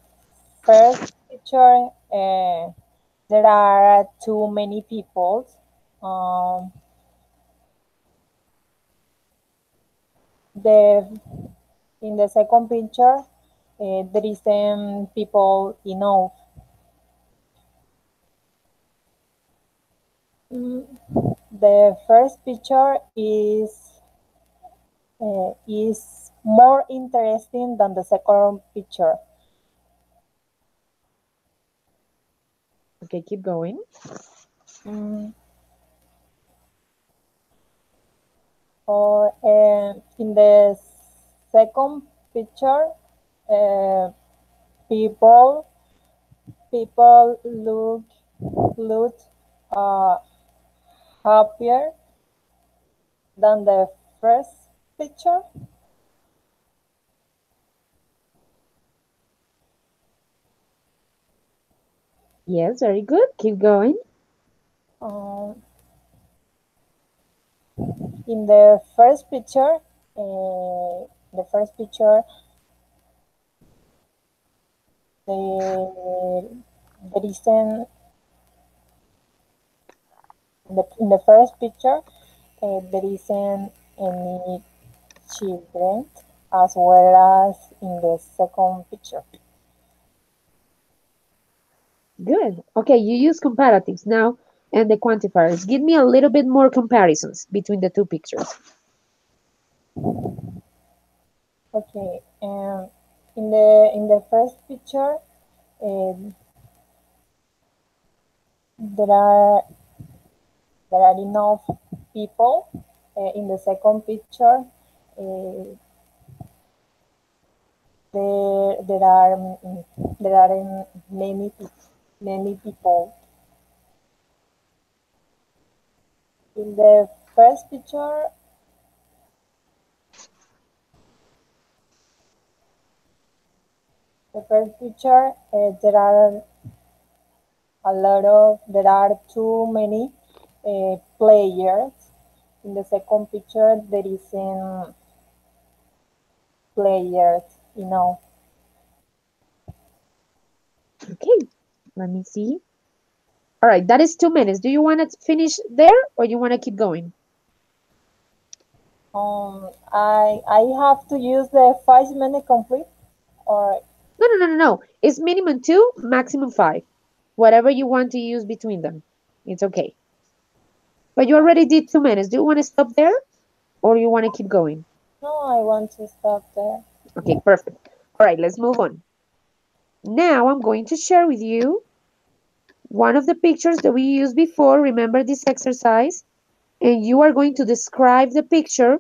first picture, there are too many people. Um, the in the second picture, there isn't people enough. The first picture is more interesting than the second picture. Okay, keep going. Mm, or in the second picture, uh, people people look uh, happier than the first. picture. Yes, very good. Keep going. Um, in the first picture, there isn't in the first picture there isn't any children, as well as in the second picture. Good. Okay, you use comparatives now and the quantifiers. Give me a little bit more comparisons between the two pictures. Okay, and in the first picture, uh, there are there are enough people. In the second picture, there are there are many people. In the first picture, there are too many players. In the second picture, there isn't players, you know. Okay, let me see. All right, that is 2 minutes. Do you want to finish there or you want to keep going? I have to use the 5 minute complete, or No, no, no, no, no. It's minimum 2, maximum 5. Whatever you want to use between them. It's okay. But you already did 2 minutes. Do you want to stop there or you want to keep going? no, I want to stop there. Okay, perfect. All right, let's move on. Now I'm going to share with you one of the pictures that we used before. Remember this exercise? And you are going to describe the picture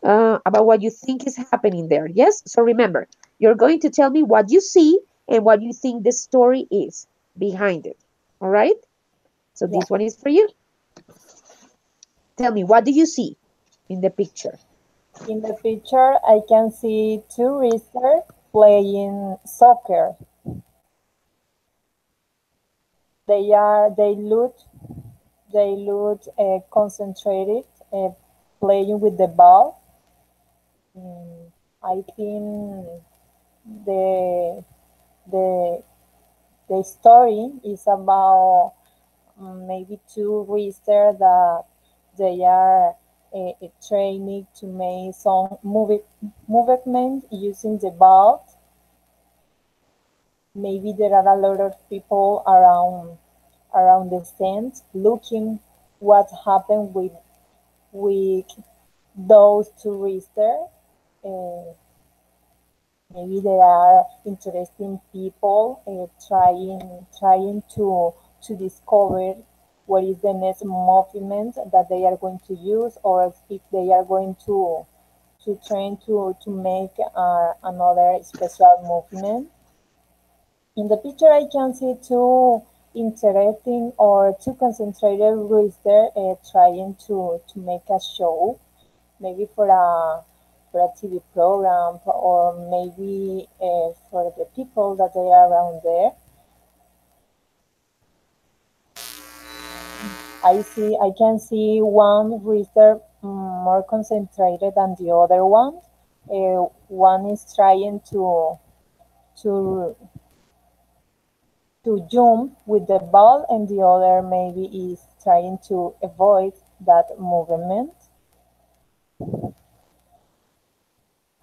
about what you think is happening there. Yes? So remember, you're going to tell me what you see and what you think the story is behind it. All right? So Yeah. this one is for you. Tell me, what do you see in the picture? In the picture, I can see two racers playing soccer. They look concentrated, playing with the ball. I think the the the story is about maybe two racers that they are training to make some movement using the ball. Maybe there are a lot of people around the stand looking what happened with those tourists there. Uh, Maybe there are interesting people trying to discover what is the next movement that they are going to use, or if they are going to train to make another special movement. In the picture, I can see two interesting or two concentrated roosters trying to make a show, maybe for a TV program, or maybe for the people that they are around there. I can see one rooster more concentrated than the other one. One is trying to to jump with the ball, and the other maybe is trying to avoid that movement.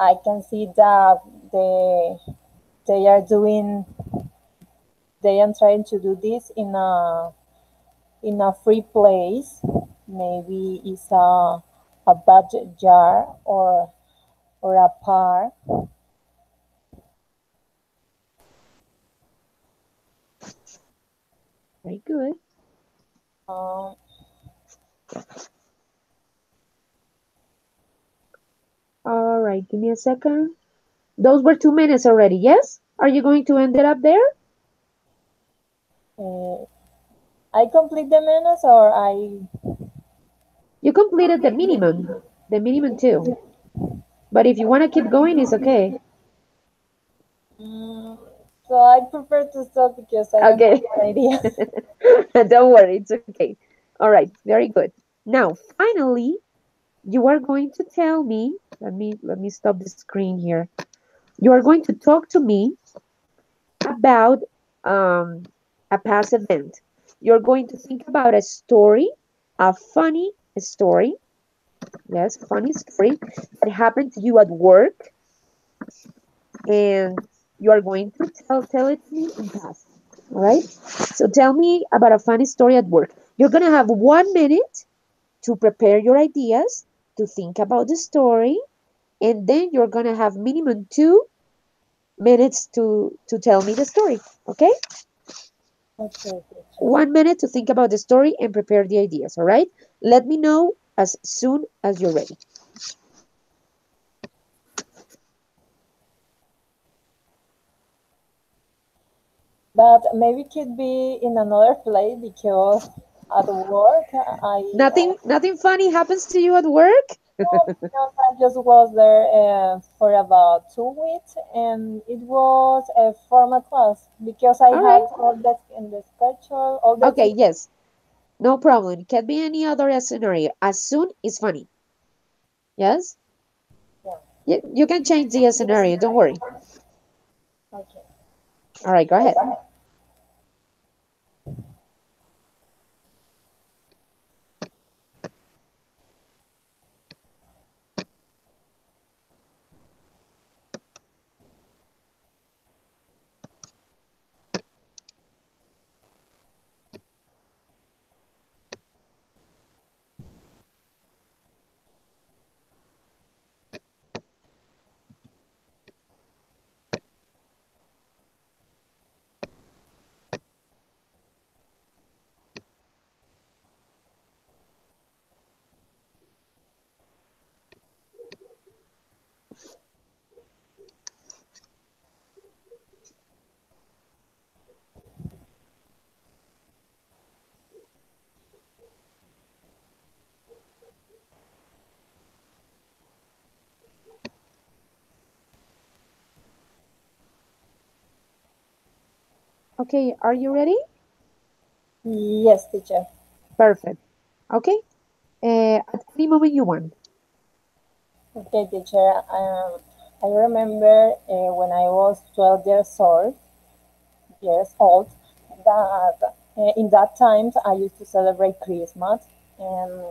I can see that they are doing they are trying to do this in a free place. Maybe it's a budget jar or a park. Very good. Um, All right, give me a second. Those were 2 minutes already, yes? Are you going to end it up there? uh, I complete the minutes, or I You completed the minimum two. But if you want to keep going, it's okay. Mm, so I prefer to stop because I don't Okay. have an idea. Don't worry, it's okay. All right, very good. Now, finally, you are going to tell me, let me stop the screen here. You are going to talk to me about um, a past event. You're going to think about a story, a funny story, yes, funny story that happened to you at work, and you are going to tell it to me in past. All right. So tell me about a funny story at work. You're gonna have 1 minute to prepare your ideas, to think about the story, and then you're gonna have minimum 2 minutes to tell me the story. Okay? Okay, teacher. 1 minute to think about the story and prepare the ideas. All right? Let me know as soon as you're ready. But maybe could be in another place because at work Nothing funny happens to you at work? no, because I just was there for about 2 weeks, and it was a formal class because I All had right. all that in the schedule, all the Okay, things. yes. No problem. It can be any other scenario. As soon is funny. Yes? Yeah. You can change the scenario. Don't worry. Okay. All right, go ahead. Okay, are you ready? Yes, teacher. Perfect. Okay. At any moment you want. Okay, teacher. I remember when I was 12 years old, that in that time I used to celebrate Christmas, and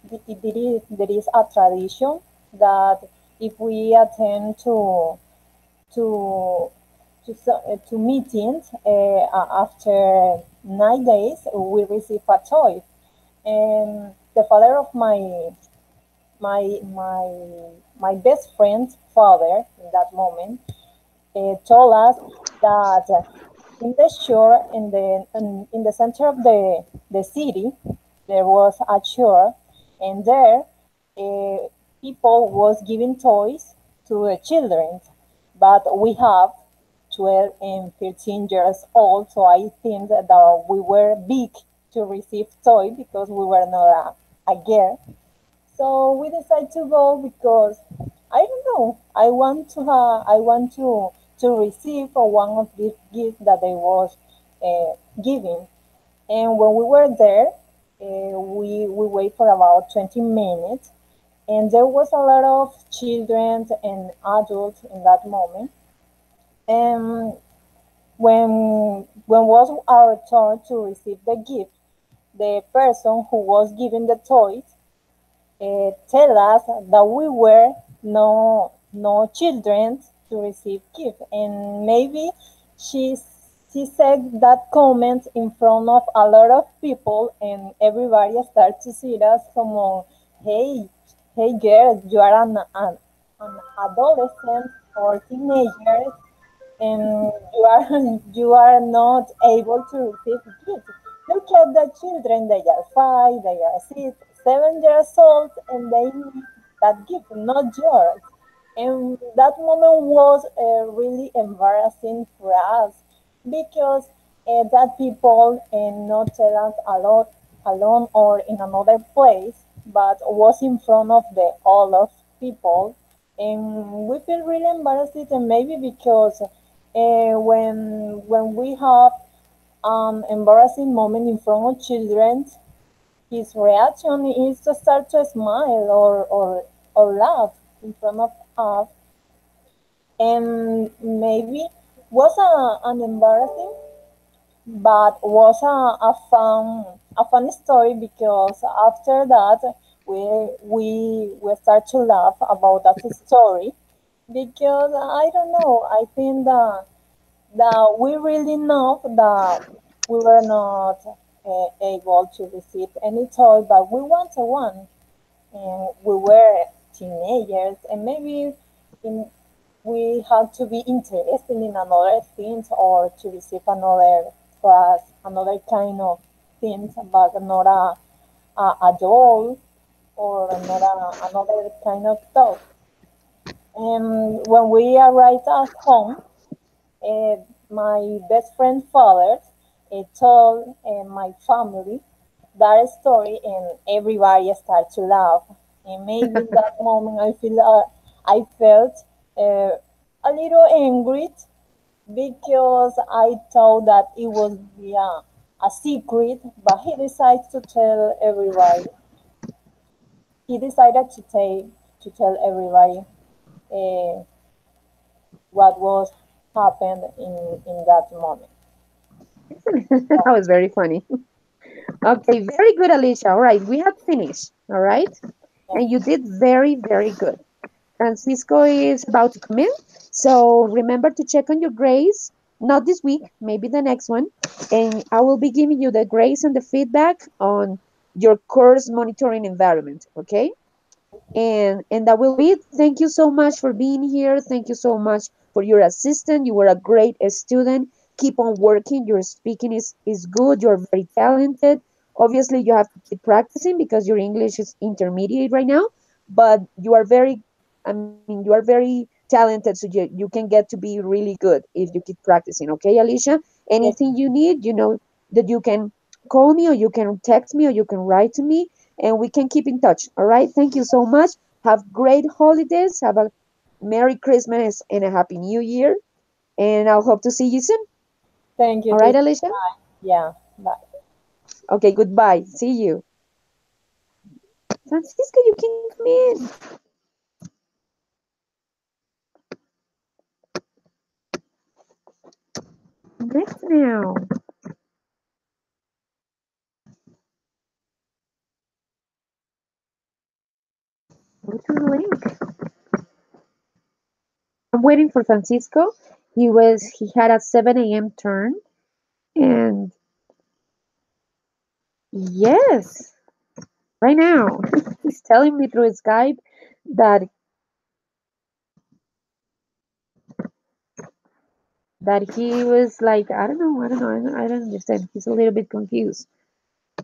there is a tradition that if we attend to to meetings after 9 days, we receive a toy. And the father of my my my best friend's father in that moment told us that in the shore in the center of the city there was a shore, and there uh, people was giving toys to the children, but we have 12 and 13 years old, so I think that we were big to receive toy because we were not a girl. So we decided to go because I don't know. I want to receive one of these gifts that they was giving. And when we were there, we wait for about 20 minutes, and there was a lot of children and adults in that moment. And when was our turn to receive the gift, the person who was giving the toys tell us that we were no children to receive gift, and maybe she she said that comment in front of a lot of people, and everybody started to see us come on, hey, hey girl, you are an adolescent or teenager, and you are not able to receive gifts. Look at the children; they are 5, they are 6, 7 years old, and they need that gift, not yours. And that moment was really embarrassing for us because that people not tell us a lot alone or in another place, but was in front of the all of people, and we feel really embarrassed, and maybe because when we have embarrassing moment in front of children, his reaction is to start to smile or laugh in front of us, and maybe was an embarrassing, but was a fun story, because after that we start to laugh about that story, because I don't know, I think that we really know that we were not able to receive any toy, but we wanted one, and we were teenagers, and maybe in, we had to be interested in another things, or to receive another class, another kind of things, but not a doll, or not another kind of dog. And when we arrived at home, uh, my best friend's father told my family that story, and everybody started to laugh. And maybe in that moment, I felt uh, a little angry, because I thought that it was a secret, but he decided to tell everybody. He decided to tell everybody uh, what was happened in that moment. That was very funny. Okay, very good, Alicia. All right, we have finished. All right, Yeah. and you did very, very good. Francisco is about to come in, so remember to check on your grades. Not this week, maybe the next one, and I will be giving you the grades and the feedback on your course monitoring environment. Okay. And that will be it. Thank you so much for being here. Thank you so much for your assistant. You were a great student. Keep on working. Your speaking is good. You're very talented. Obviously you have to keep practicing because your English is intermediate right now, but you are very, I mean, you are very talented, so you can get to be really good if you keep practicing. Okay, Alicia, Yes. anything you need, you know that you can call me, or you can text me, or you can write to me, and we can keep in touch. All right. Thank you so much. Have great holidays. Have a Merry Christmas and a Happy New Year. And I'll hope to see you soon. Thank you, All right, teacher. Alicia? Yeah. Bye. Okay, goodbye. See you. Francisco, you can come in. Next now. Go to the link. I'm waiting for Francisco. He had a 7 a.m. turn. And yes, right now. He's telling me through Skype that he was like, I don't understand. He's a little bit confused.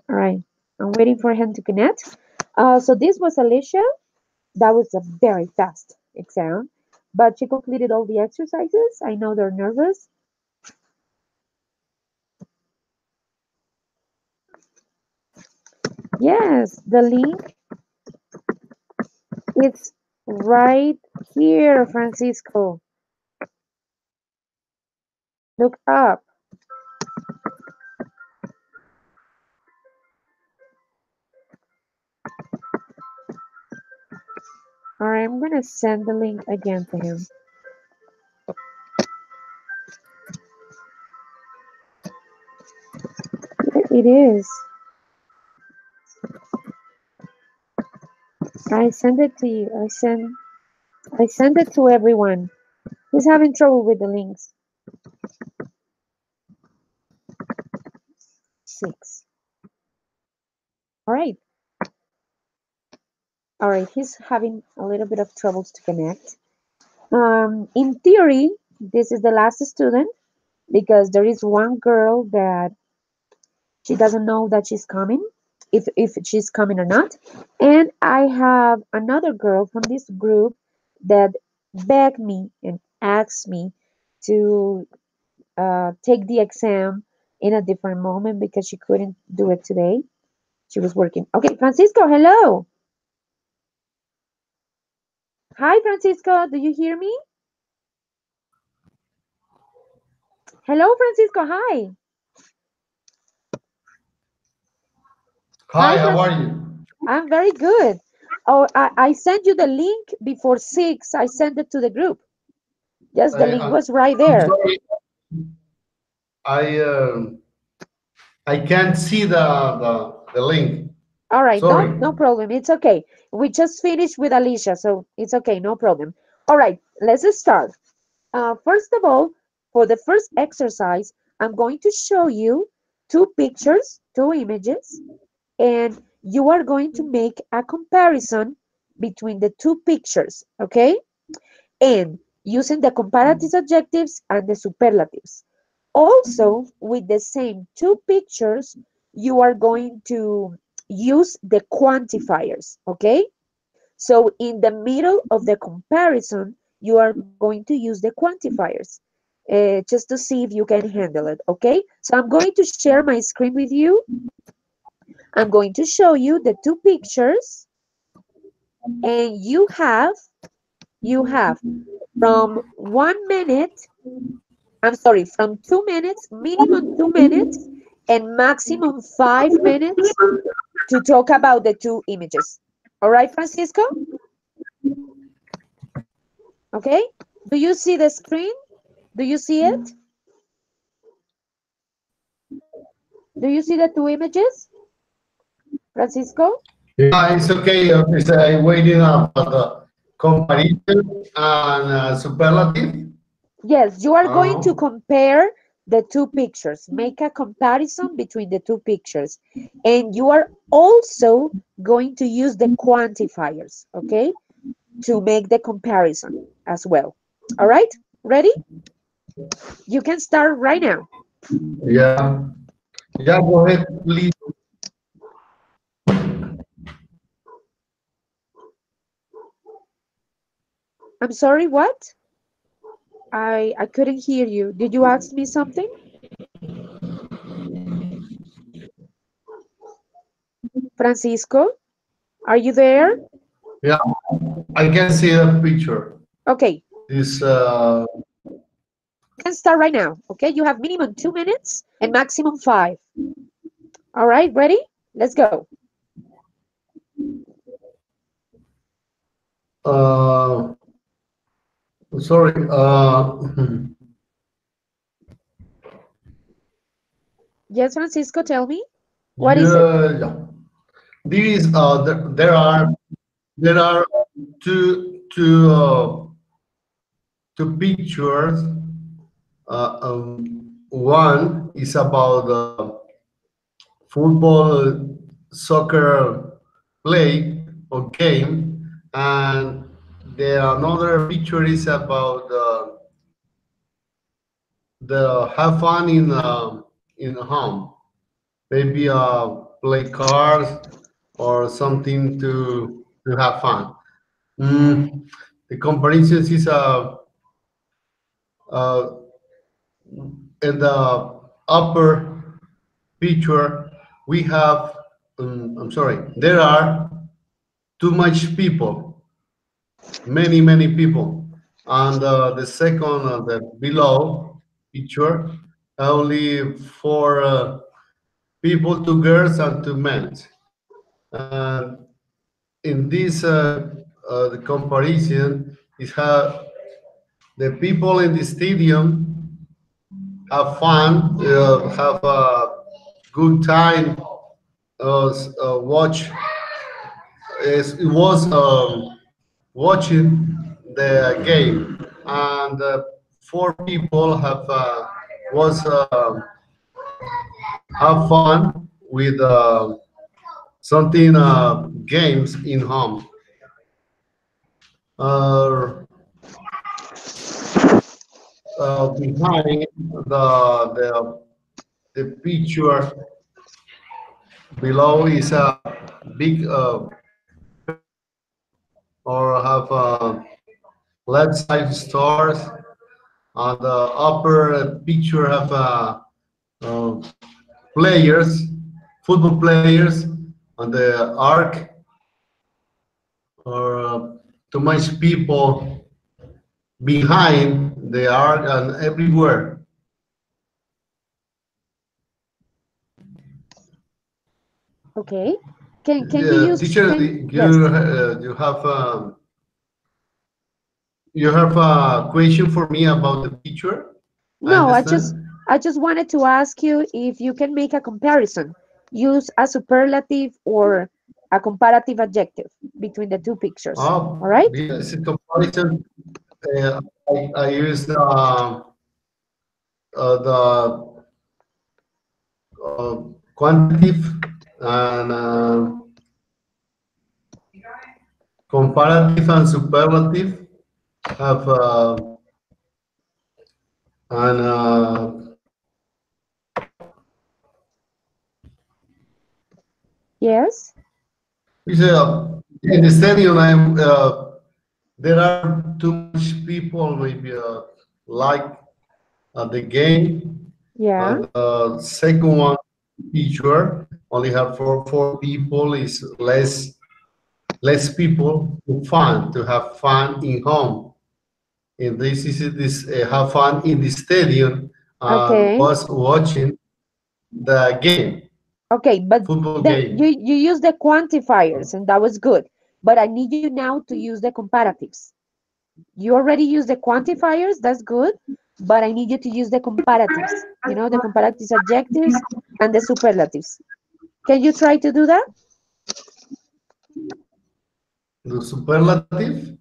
All right, I'm waiting for him to connect. So this was Alicia. That was a very fast exam, but she completed all the exercises. I know they're nervous. Yes, the link is right here, Francisco. Look up. All right, I'm gonna send the link again to him. It is. I send it to you. I send it to everyone. Who's having trouble with the links? 6. All right. All right. He's having a little bit of troubles to connect. In theory, this is the last student because there is one girl that she doesn't know that she's coming, if she's coming or not. And I have another girl from this group that begged me and asked me to take the exam in a different moment because she couldn't do it today. She was working. Okay, Francisco, hello. Hi, Francisco. Do you hear me? Hello, Francisco. Hi. Hi, Hi, how are you? I'm very good. Oh, I sent you the link before 6. I sent it to the group. Yes, the I, link I'm, was right I'm there. sorry, I I can't see the link. All right, Sorry. no problem. It's okay. We just finished with Alicia, so it's okay, no problem. All right, let's start. First of all, for the first exercise, I'm going to show you two pictures, two images, and you are going to make a comparison between the two pictures, okay? And using the comparative adjectives and the superlatives. Also, with the same two pictures, you are going to use the quantifiers, okay? So in the middle of the comparison, you are going to use the quantifiers just to see if you can handle it, okay? So I'm going to share my screen with you. I'm going to show you the two pictures, and you have from 1 minute, I'm sorry, from 2 minutes, minimum 2 minutes, and maximum 5 minutes to talk about the two images. All right, Francisco? Okay. Do you see the screen? Do you see it? Do you see the two images, Francisco? Yeah, it's okay. It's, I'm waiting for the comparison and superlative. Yes, you are going to Uh, compare the two pictures, make a comparison between the two pictures. And you are also going to use the quantifiers, okay, to make the comparison as well. All right, ready? You can start right now. yeah, yeah. Go ahead, please. I'm sorry, what? I couldn't hear you. Did you ask me something? Francisco, are you there? Yeah, I can see the picture. Okay, This you can start right now. Okay, you have minimum 2 minutes and maximum 5. All right, ready? Let's go. uh, sorry. Yes, Francisco, tell me. What is it? Yeah, yeah. These there are two pictures. One is about football, soccer play or game, and the another picture is about the have fun in home. Maybe play cards or something to have fun. Mm, the comparisons is uh, in the upper picture we have. I'm sorry. There are too much people, many people, and the second the below picture only four people, two girls and two men. And in this the comparison is how the people in the stadium have fun, have a good time, watch. It was watching the game, and four people have was have fun with something games in home. Uh, Behind the picture below is a big or have left side stars. On the upper picture have uh, players, football players on the arc or too much people behind the art and everywhere. Okay. Can you use Teacher, yes. you have a question for me about the picture. I No, understand. I just wanted to ask you if you can make a comparison. Use a superlative or a comparative adjective between the two pictures. All Oh, right? yes, in comparison, I use the quantitative and comparative and superlative have and Yes. is in the stadium. There are too much people maybe like the game. Yeah. The second one feature only have four people is less people to have fun in home. And this is this have fun in the stadium and Okay. was watching the game, Okay, but football then game. you use the quantifiers and that was good. But I need you now to use the comparatives. You already use the quantifiers, that's good, but I need you to use the comparatives. You know, the comparatives adjectives and the superlatives. Can you try to do that? The superlative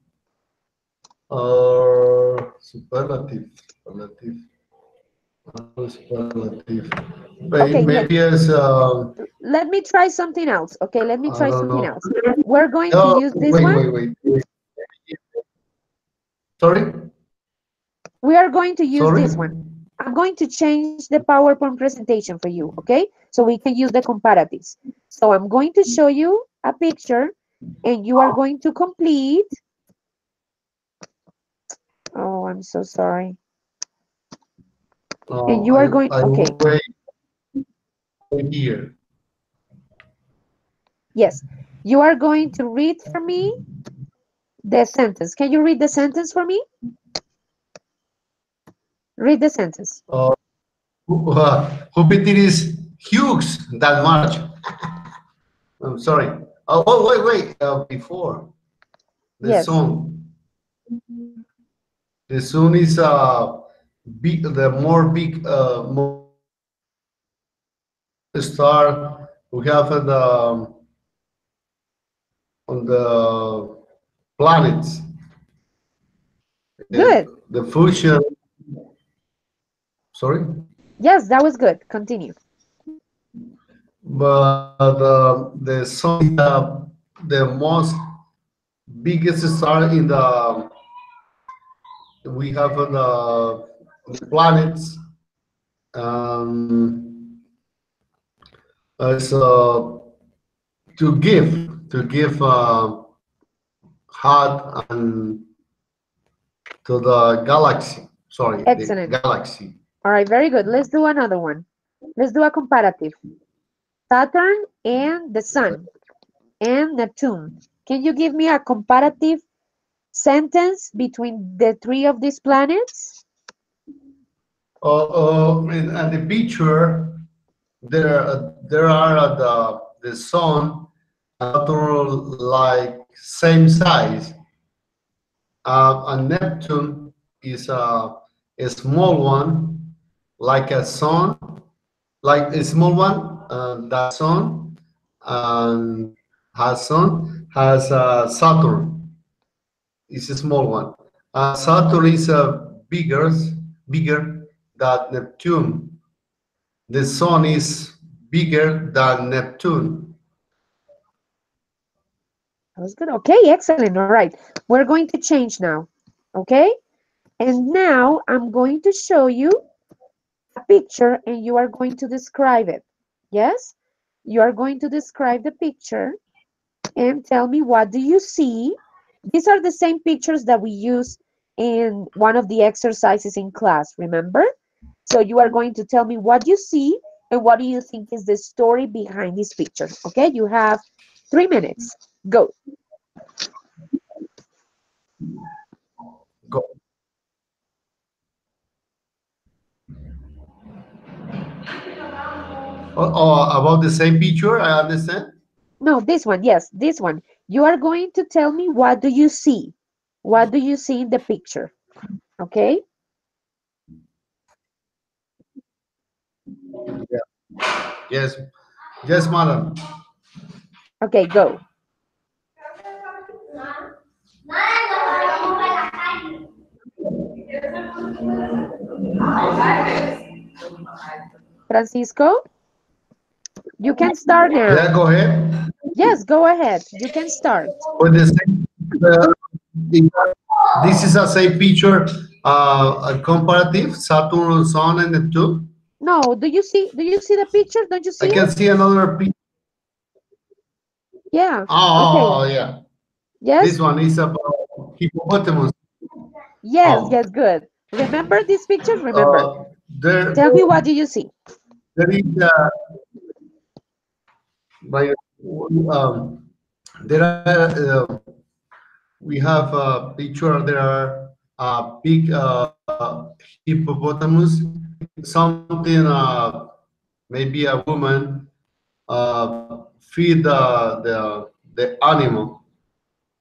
or superlative. Okay, Maybe as let me try something else. Okay, let me I try don't something know. else. We're going to Oh, use this one. wait. Sorry, We are going to use sorry. this one. I'm going to change the PowerPoint presentation for you, okay? So we can use the comparatives. So I'm going to show you a picture and you are going to complete. Oh, I'm so sorry. And you are going, I okay, will wait here. yes. You are going to read for me the sentence. Can you read the sentence for me? Read the sentence. Jupiter is huge that much. I'm sorry. Wait. Before the Yes. sun, the sun is big. The more big, more star we have on the planets. Good. The fusion. Sorry, Yes, that was good. Continue. but the sun is the most biggest star in the we have the planets. Um, so to give heart and to the galaxy. Sorry, the Excellent. galaxy. All right, very good. Let's do another one. Let's do a comparative. Saturn and the Sun and Neptune. Can you give me a comparative sentence between the three of these planets? And the picture there are the sun and Saturn like same size. And Neptune is a small one, like a sun, like a small one. That sun and has Saturn. It's a small one. Saturn is bigger than Neptune. The sun is bigger than Neptune. That was good. Okay, excellent. All right. We're going to change now. Okay? And now I'm going to show you a picture and you are going to describe it. Yes? You are going to describe the picture and tell me what do you see. These are the same pictures that we use in one of the exercises in class, remember? So you are going to tell me what you see and what do you think is the story behind this picture. Okay, you have 3 minutes. Go. Go. About the same picture, I understand. No, this one, yes, this one. You are going to tell me what do you see? What do you see in the picture? Okay? Yes, yes, madam. Okay, go. Francisco, you can start now. Yeah, go ahead. Yes, go ahead. You can start. With the same, the, this is a same picture, a comparative Saturn, Sun, and Neptune. No, do you see the picture? Don't you see I can it? see another picture. Yeah. Okay. Yeah. This Yes? one is about hippopotamus. Yes, Oh, yes, good. Remember this picture? Remember. uh, there, Tell me what do you see? there is like um, there are we have a picture. There are big hippopotamus. Something maybe a woman feed the animal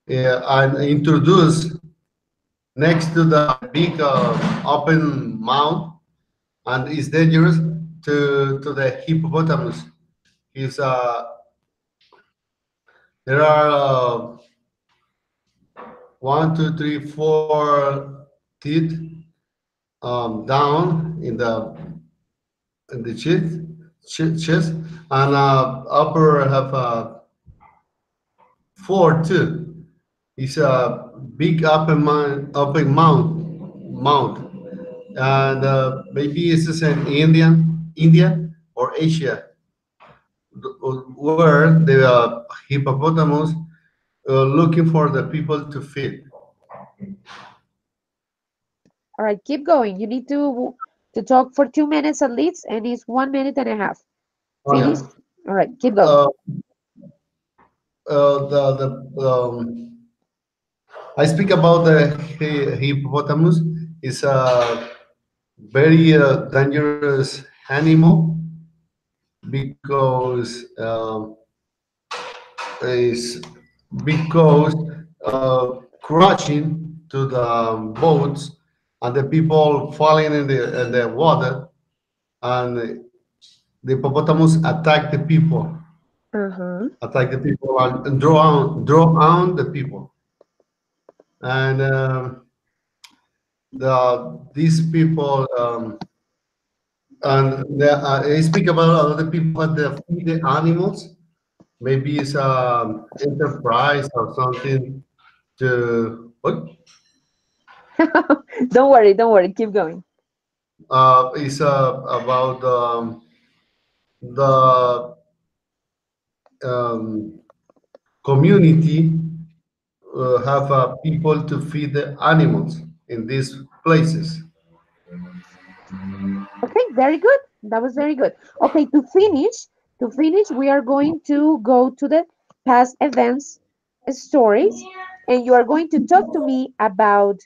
and introduce next to the big open mouth, and it's dangerous to the hippopotamus. Is there are one, two, three, four teeth down in the chest, and upper have four too. It's a big open mouth, and maybe it's just in India or Asia, where the hippopotamus looking for the people to feed. All right, keep going. You need to talk for 2 minutes at least, and it's 1 minute and a half. Oh yeah. Finished? All right, keep going. Uh, the I speak about the hippopotamus. It's a very dangerous animal because is because crashing to the boats and the people falling in the water, and the hippopotamus Uh-huh. attack the people and draw on the people, and these people I speak about other people that feed the animals. Maybe it's enterprise or something to what Don't worry, keep going. is about the um, community have people to feed the animals in these places. Okay, very good. That was very good. Okay, to finish, we are going to go to the past events stories, and you are going to talk to me about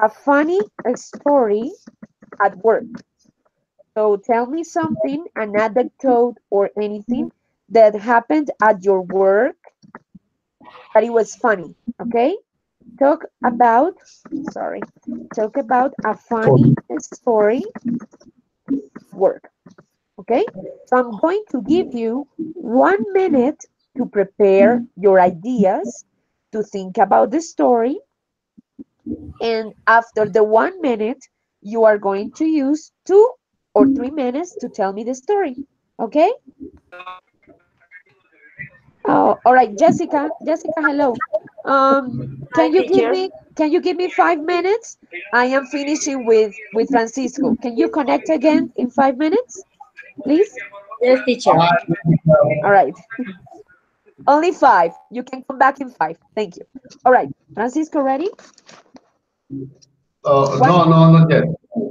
a funny story at work. So tell me something, an anecdote or anything that happened at your work that it was funny. Okay? Talk about, sorry, talk about a funny story work. Okay? So I'm going to give you 1 minute to prepare your ideas, to think about the story, and after the 1 minute, you are going to use 2 or 3 minutes to tell me the story. Okay? Oh, all right, Jessica. Jessica, hello. Um, Hi, teacher. can you give me 5 minutes? I am finishing with Francisco. Can you connect again in 5 minutes, please? Yes, teacher. All right. Only five. You can come back in five. Thank you. All right. Francisco, ready? One. No, no, not yet.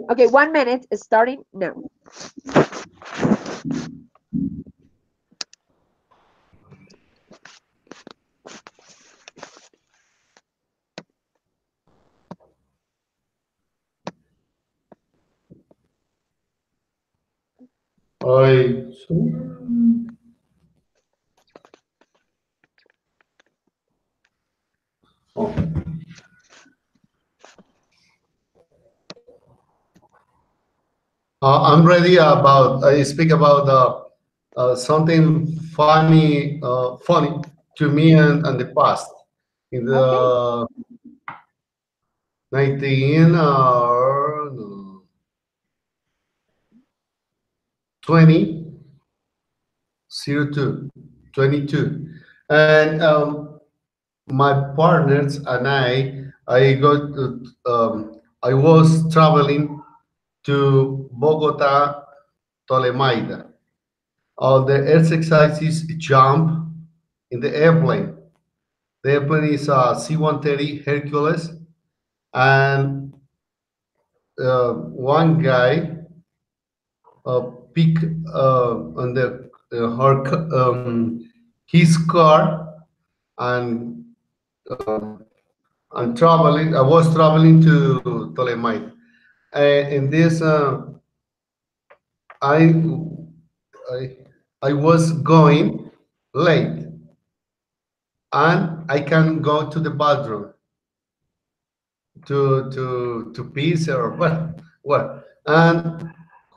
Okay, 1 minute starting now. I oh, I'm ready about. I speak about something funny to me and the past. In Okay. the 19 no, 20 02 22, and my partners and I got I was traveling to Bogota, Tolemaida. The S16 jump in the airplane. The airplane is a C-130 Hercules, and one guy pick on the his car, and and traveling. I was traveling to Ptolemais. In this, I, I I was going late, and I can go to the bathroom to piss or what. And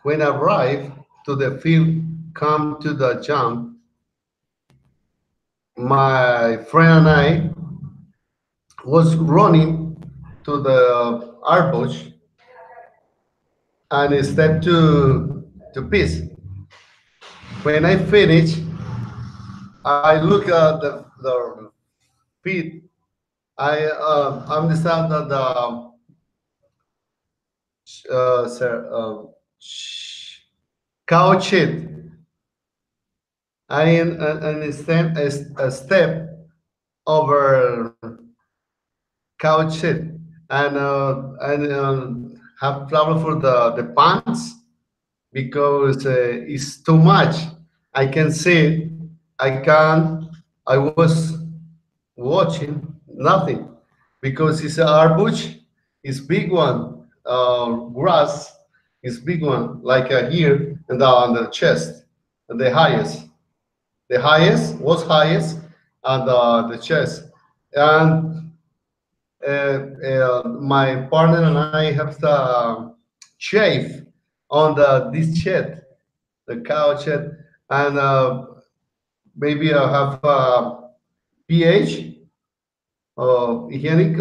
when I arrive to the field, come to the jump, my friend and I was running to the arbush and stepped to piss. When I finish, I look at the feet. I understand that the sir, cow shit. I a step over cow shit, and have trouble for the pants because it's too much. I can see it. I can. I was watching nothing because it's an arbush. It's big one. Grass is big one, like here and on the chest, and the highest. The highest was highest, and the chest. And my partner and I have the shave on the this shed, the cow shed, and maybe I have pH, hygienic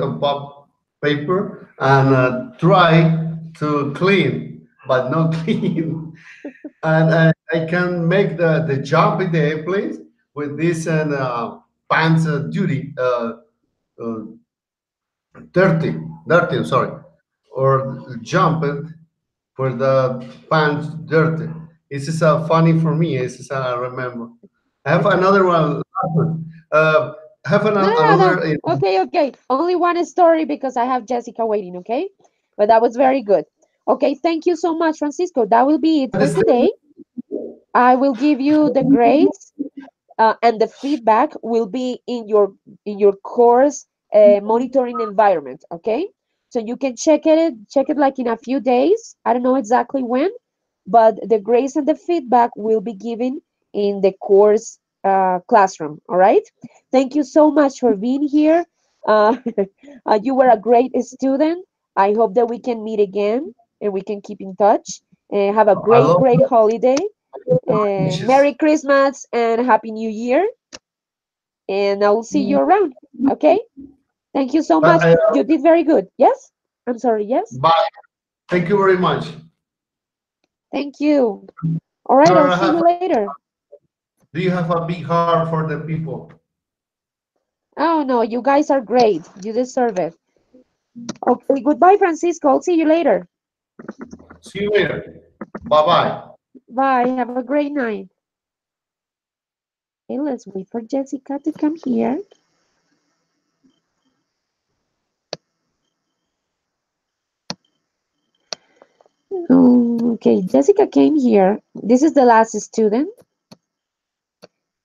paper, and try to clean, but not clean. And I can make the jump in the airplane with this and pants duty. Uh, dirty, dirty, I'm sorry, or jumped for the pants dirty. This is funny for me. This is I remember. I have another one. Uh, have No, no, no, another. no. Okay, okay. Only one story because I have Jessica waiting, okay? But that was very good. Okay, thank you so much, Francisco. That will be it At the for same, today. I will give you the grades and the feedback will be in your course monitoring environment, okay? So you can check it like in a few days. I don't know exactly when, but the grades and the feedback will be given in the course classroom, all right? Thank you so much for being here. uh, you were a great student. I hope that we can meet again and we can keep in touch. Have a I great love great holiday. dishes, Merry Christmas and Happy New Year. And I will see you around. Okay? Thank you so but much. You did very good. Yes? I'm sorry. Yes? bye. Thank you very much. Thank you. All right. I'll see you later. Do you have a big heart for the people? Oh, no. You guys are great. You deserve it. Okay. Goodbye, Francisco. I'll see you later. See you later. Bye bye. Bye. Have a great night. Okay. Let's wait for Jessica to come here. Okay. Jessica came here. This is the last student.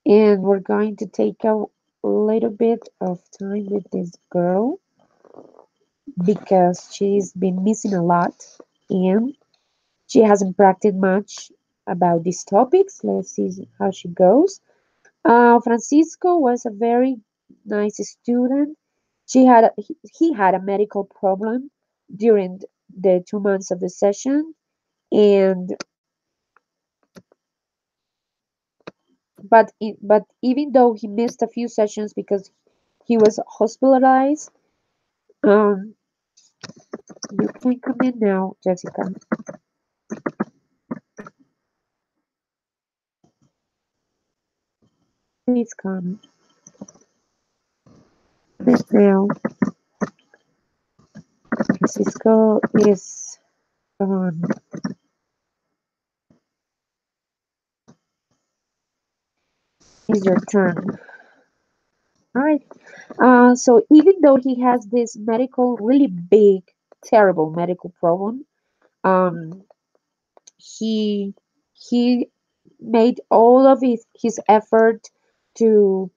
And we're going to take a little bit of time with this girl because she's been missing a lot and she hasn't practiced much. about these topics. Let's see how she goes. Francisco was a very nice student. He had a medical problem during the 2 months of the session, and but even though he missed a few sessions because he was hospitalized, um, you can come in now, Jessica. Please come. Please now. Francisco um, is your turn. All right. So even though he has this really big, terrible medical problem, um, he he made all of his effort to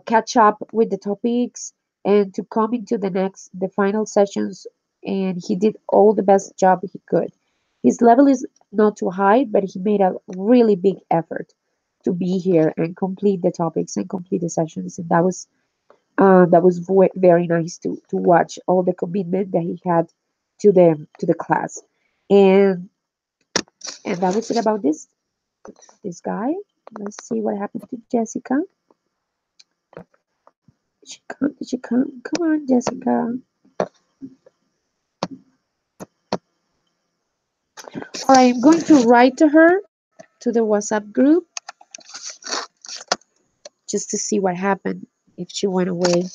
catch up with the topics and to come into the final sessions, and he did all the best job he could. His level is not too high, but he made a really big effort to be here and complete the topics and complete the sessions, and that was very nice to watch all the commitment that he had to the class. And and that was it about this guy. Let's see what happened to Jessica. She come. Come on, Jessica. All right, I'm going to write to her to the WhatsApp group just to see what happened, if she went away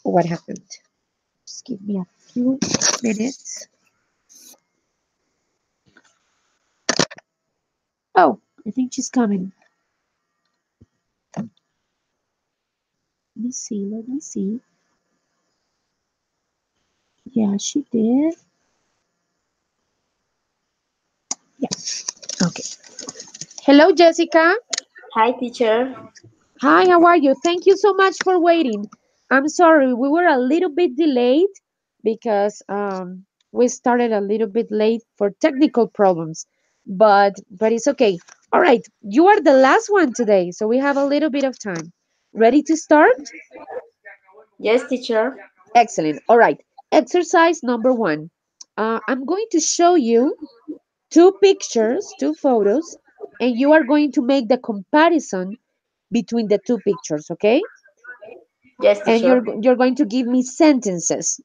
or what happened. Just give me a few minutes. Oh, I think she's coming. Let me see. Let me see. Yeah, she did. Yes. Okay. Hello, Jessica. Hi, teacher. Hi, how are you? Thank you so much for waiting. I'm sorry, we were a little bit delayed because we started a little bit late for technical problems, but it's okay. All right, you are the last one today, so we have a little bit of time. Ready to start? Yes, teacher. Excellent. All right, exercise number one. I'm going to show you two pictures, two photos, and you are going to make the comparison between the two pictures, okay? Yes, And teacher. you're going to give me sentences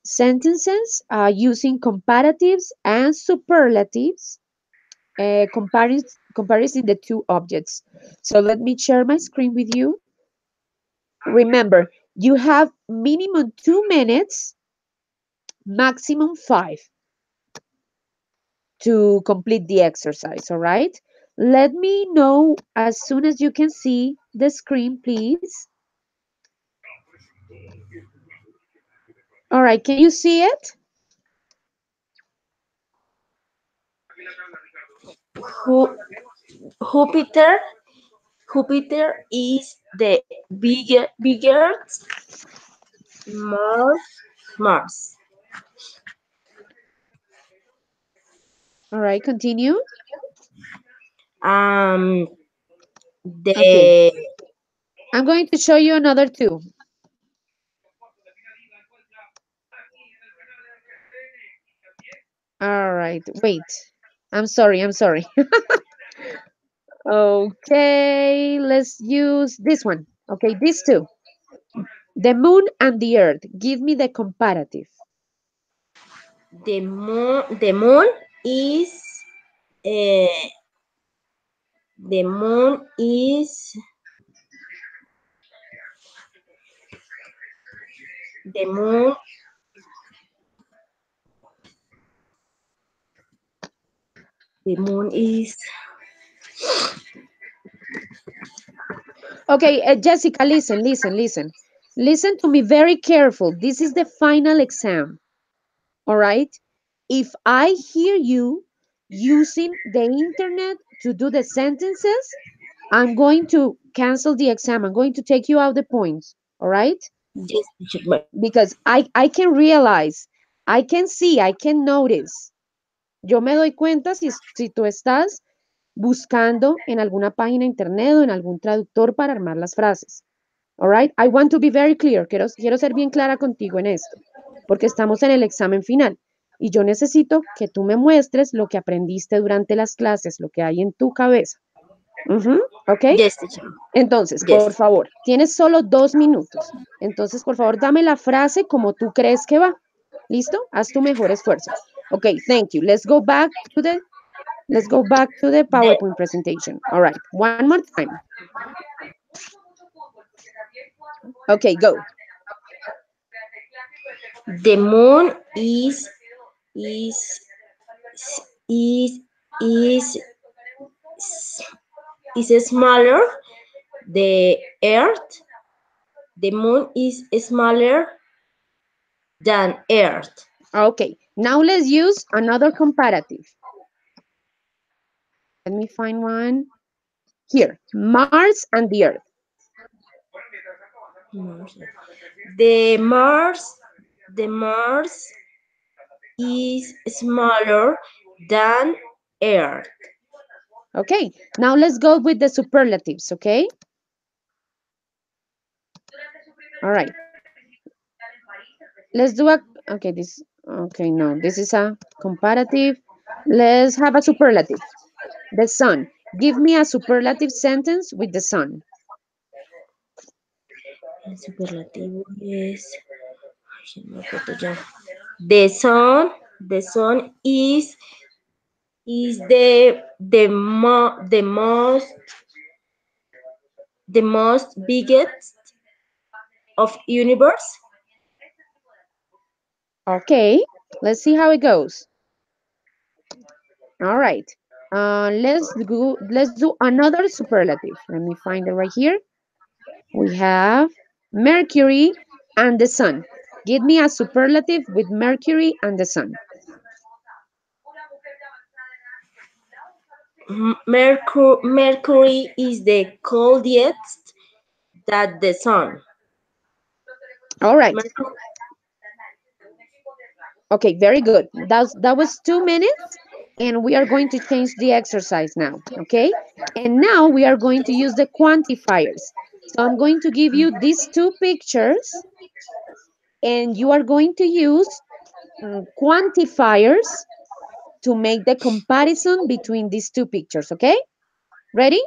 using comparatives and superlatives, comparing the two objects. So let me share my screen with you. Remember, you have minimum 2 minutes, maximum 5 to complete the exercise. All right, let me know as soon as you can see the screen, please. All right, can you see it? Who, Jupiter. Jupiter is the biggest Mars. Mars. All right, continue. Um, Okay, the I'm going to show you another two. All right, wait. I'm sorry, I'm sorry. Okay, let's use this one. Okay, these two. The moon and the earth. Give me the comparative. the moon is uh, the moon is the moon the moon is Okay, Jessica, listen, listen, listen. Listen to me very careful. This is the final exam. All right? If I hear you using the internet to do the sentences, I'm going to cancel the exam. I'm going to take you out the points. All right? yes, teacher, but Because I can realize, I can see, I can notice. Yo me doy cuenta si tú estás buscando en alguna página internet o en algún traductor para armar las frases. All right? I want to be very clear. Quiero ser bien clara contigo en esto, porque estamos en el examen final y yo necesito que tú me muestres lo que aprendiste durante las clases, lo que hay en tu cabeza. ¿Ok? Yes, teacher. Entonces, Yes. por favor, tienes solo 2 minutos. Entonces, por favor, dame la frase como tú crees que va. ¿Listo? Haz tu mejor esfuerzo. Ok, thank you. Let's go back to the The, PowerPoint presentation. All right, one more time. Okay, go. the moon is is is is smaller. The earth. The moon is smaller than earth. Okay, now let's use another comparative. Let me find one. Here, Mars and the Earth. The Mars the Mars is smaller than Earth. Okay, now let's go with the superlatives, okay? All right. Let's do okay, no, this is a comparative. Let's have a superlative. The sun. Give me a superlative sentence with the sun. El superlativo es. Ay, no me acuerdo ya. The sun is the most biggest of universe. Okay, let's see how it goes. All right. Let's do another superlative. Let me find it right here. We have Mercury and the sun. Give me a superlative with Mercury and the sun. Mercury is the coldest that the sun. All right. Mercury, Okay, very good. That was 2 minutes, and we are going to change the exercise now, okay? And now we are going to use the quantifiers. So I'm going to give you these two pictures, and you are going to use quantifiers to make the comparison between these two pictures, okay? Ready?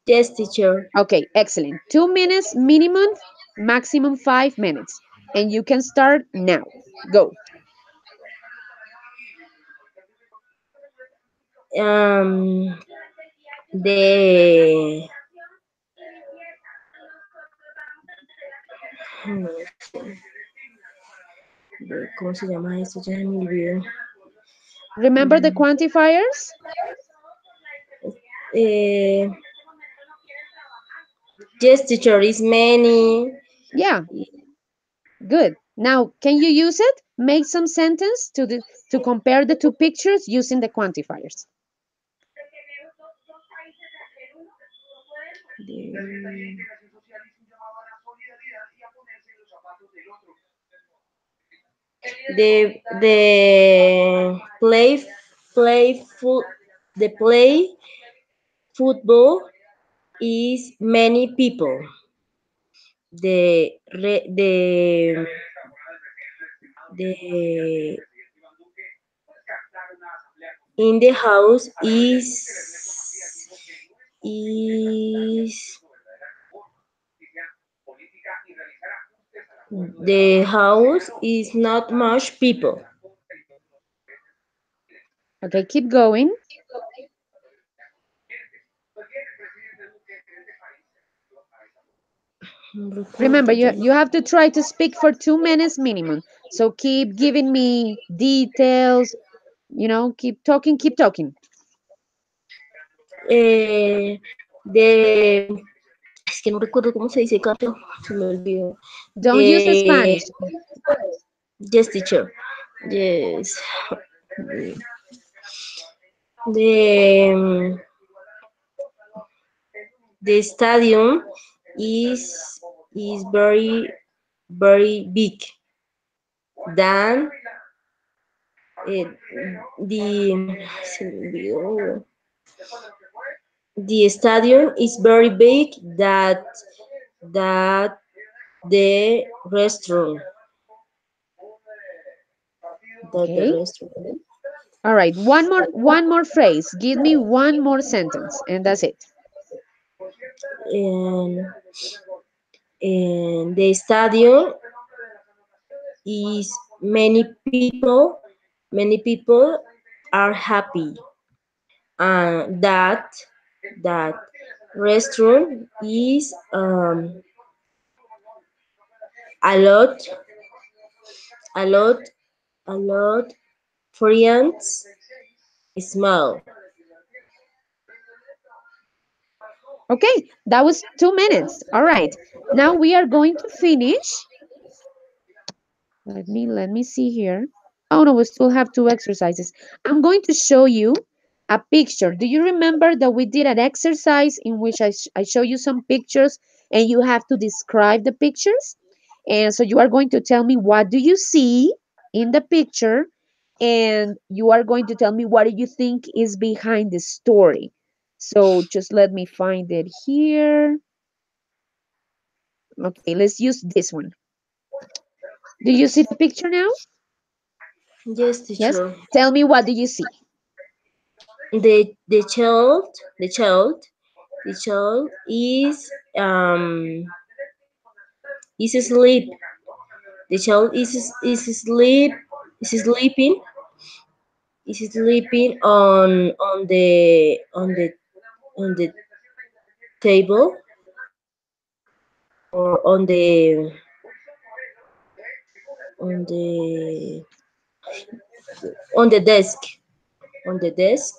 yes, teacher. Okay, excellent. 2 minutes minimum, maximum 5 minutes. And you can start now. Go. Um, the ¿cómo se llama esto? Ya se me olvidó. Remember the quantifiers? Eh, yes, teacher, is many. Yeah, good. Now, can you use it? Make some sentence to compare the two pictures using the quantifiers. The play football is many people. The in the house is the house is not much people. Okay, keep going. Remember, you have to try to speak for 2 minutes minimum. So keep giving me details, keep talking, keep talking. De es que no recuerdo cómo se dice gato, se me olvidó. Don't use the Spanish. Yes, teacher. Yes. The the stadium is very big than the se me olvidó. The stadium is very big that the restaurant that the Okay. restaurant All right. One more phrase. Give me one more sentence, and that's it. and and the stadium is many people are happy and that restaurant is a a lot a lot friends small. Okay, that was 2 minutes. All right. Now we are going to finish. Let me see here. Oh no, we still have two exercises. I'm going to show you a picture. Do you remember that we did an exercise in which I show you some pictures and you have to describe the pictures? And so you are going to tell me what do you see in the picture and you are going to tell me what do you think is behind the story. So just let me find it here. Okay, let's use this one. Do you see the picture now? Yes, Yes. teacher. Tell me what do you see? The child is asleep. The child is sleeping on the table or on the on the desk on the desk.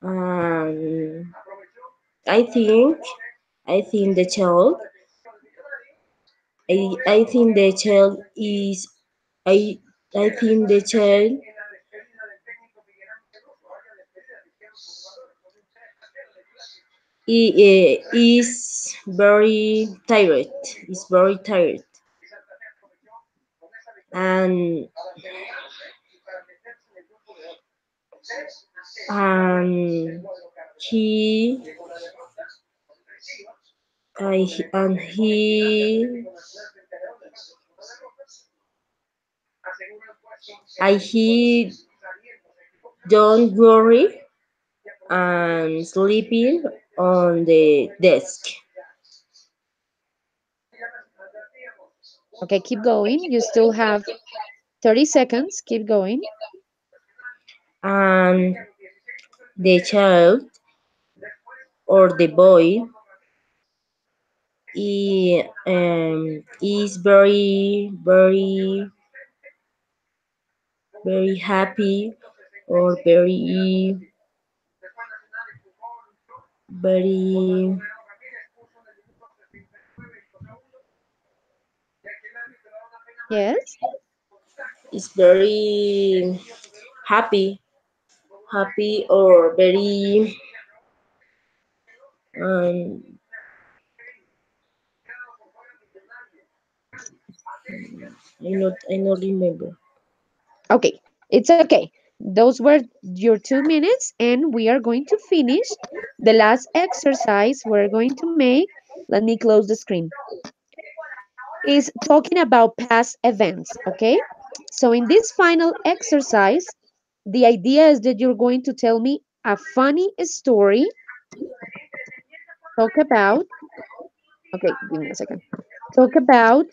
um I think I think the child I think the child is I I think the child is very tired. Is very tired, and and he and he don't worry and sleeping on the desk. Okay, keep going. You still have 30 seconds. Keep going. And the child or the boy is very happy or very Yes. is very happy or very um I not remember. Okay, it's okay. Those were your 2 minutes, and we are going to finish the last exercise we're going to make. Let me close the screen. Is talking about past events, okay? So in this final exercise, the idea is that you're going to tell me a funny story. Talk about, okay, give me a second. Talk about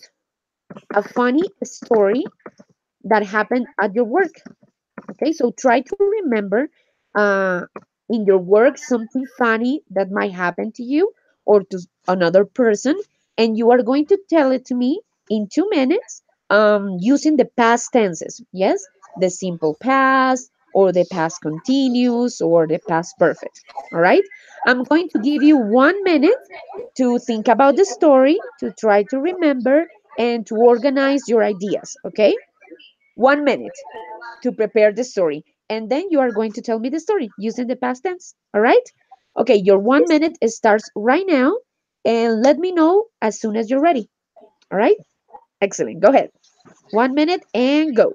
a funny story that happened at your work. Okay, so try to remember uh, in your work something funny that might happen to you or to another person, and you are going to tell it to me in 2 minutes using the past tenses. Yes, the simple past or the past continuous or the past perfect. All right, I'm going to give you 1 minute to think about the story, to try to remember, and to organize your ideas. Okay, 1 minute to prepare the story. And then you are going to tell me the story using the past tense. All right? Okay, your 1 minute starts right now. And let me know as soon as you're ready. All right? Excellent. Go ahead. 1 minute and go.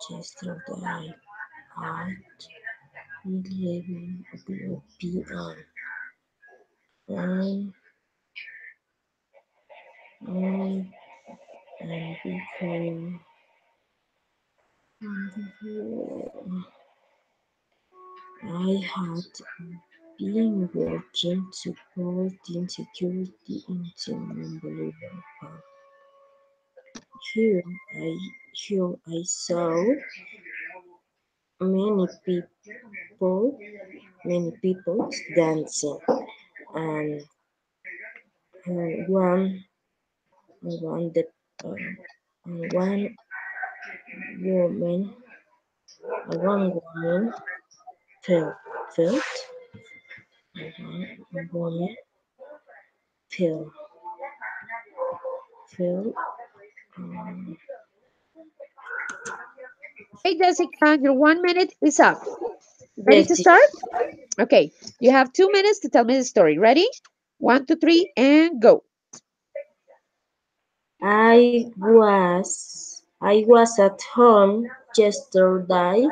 Yesterday at 11 o'clock p.m. and, and, and before I had been working supporting security in Simon Bolivar Park. Here I here I saw many people many people dancing and, one one the and woman one woman felt felt one woman felt felt um, Okay, Jessica, your 1 minute is up. Ready yes, to start? Okay, you have 2 minutes to tell me the story. Ready? One, two, three, and go. I was at home yesterday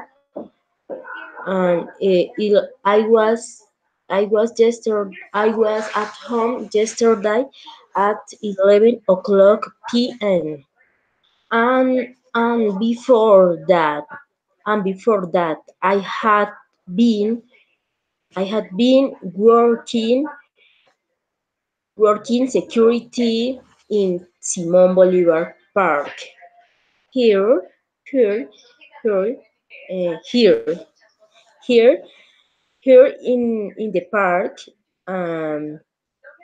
and I was at home yesterday at 11 o'clock p.m. and before that been I had been working security in Simon Bolivar Park. Here, here, here, here, here, here in the park. Um,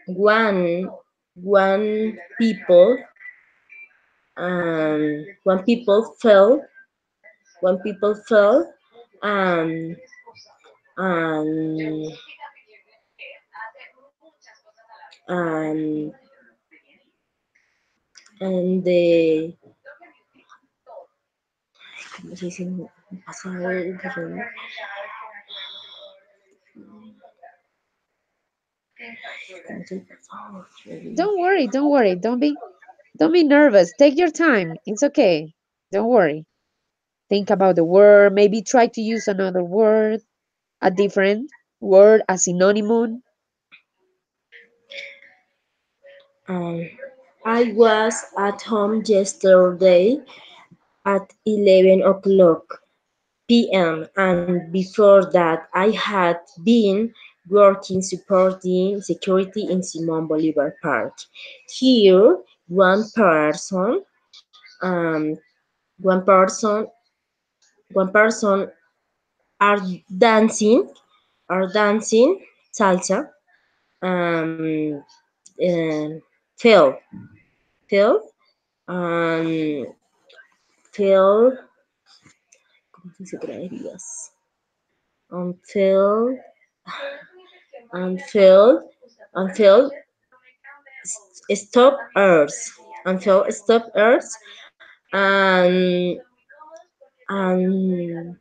one one people one people fell one people fell and and and and the ¿cómo se dice en pasado? ¿Cómo se dice pasado? Don't worry, don't worry. Don't be nervous. Take your time. It's okay. Don't worry. Think about the word. Maybe try to use another word, a different word, a synonym. um, I was at home yesterday at 11 o'clock p.m. and before that I had been working supporting security in Simon Bolivar Park. Here, um, one person, one person are dancing, salsa, um, um, fell, fell, and fell, ¿cómo se dice gracias? Until until until stop Earth and and and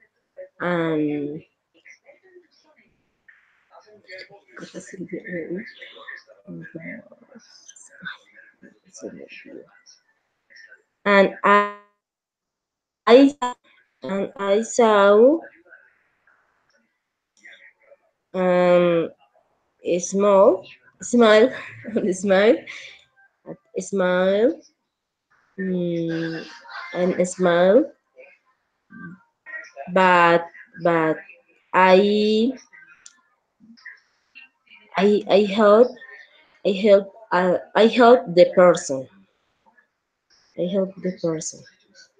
and I saw um a smile smile smile mm, and smile but but I I I help the person. I help the person.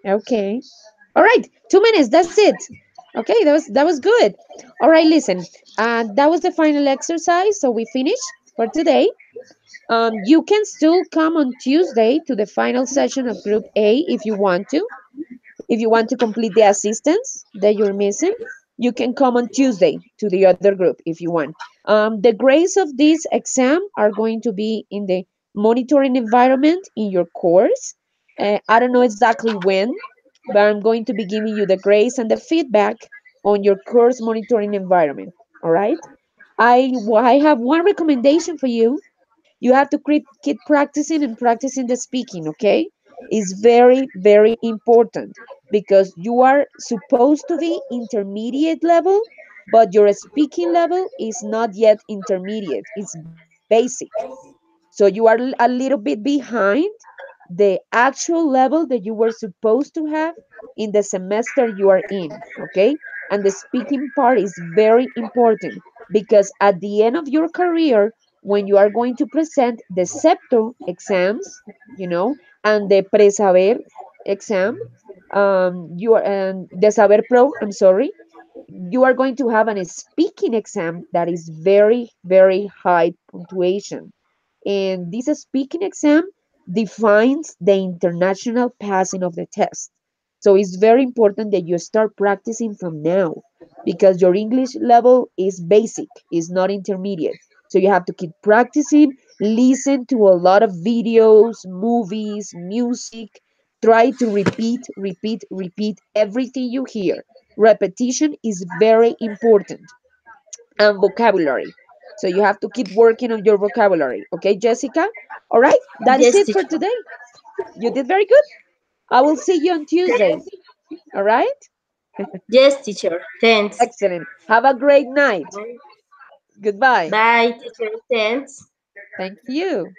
Okay. All right. 2 minutes. That's it. Okay. That was good. All right. Listen. That was the final exercise. So we finished for today. You can still come on Tuesday to the final session of Group A if you want to. If you want to complete the assistance that you're missing, you can come on Tuesday to the other group if you want. The grades of this exam are going to be in the monitoring environment in your course. I don't know exactly when, but I'm going to be giving you the grades and the feedback on your course monitoring environment. All right. I have one recommendation for you. You have to keep practicing and practicing the speaking, okay? It's very, very important because you are supposed to be intermediate level, but your speaking level is not yet intermediate, it's basic. So you are a little bit behind the actual level that you were supposed to have in the semester you are in, okay? And the speaking part is very important because at the end of your career, when you are going to present the SEPTO exams, and the Presaber exam, you are and the Saber Pro, I'm sorry, you are going to have a speaking exam that is very, very high punctuation. And this speaking exam defines the international passing of the test. So it's very important that you start practicing from now because your English level is basic, is not intermediate. So you have to keep practicing, listen to a lot of videos, movies, music. Try to repeat, repeat, repeat everything you hear. Repetition is very important, and vocabulary. So you have to keep working on your vocabulary. Okay, Jessica? All right, that's Yes, it for teacher. today. You did very good. I will see you on Tuesday. All right? Yes, teacher. Thanks. Excellent. Have a great night. Goodbye. Bye, teacher. Thanks. Thank you.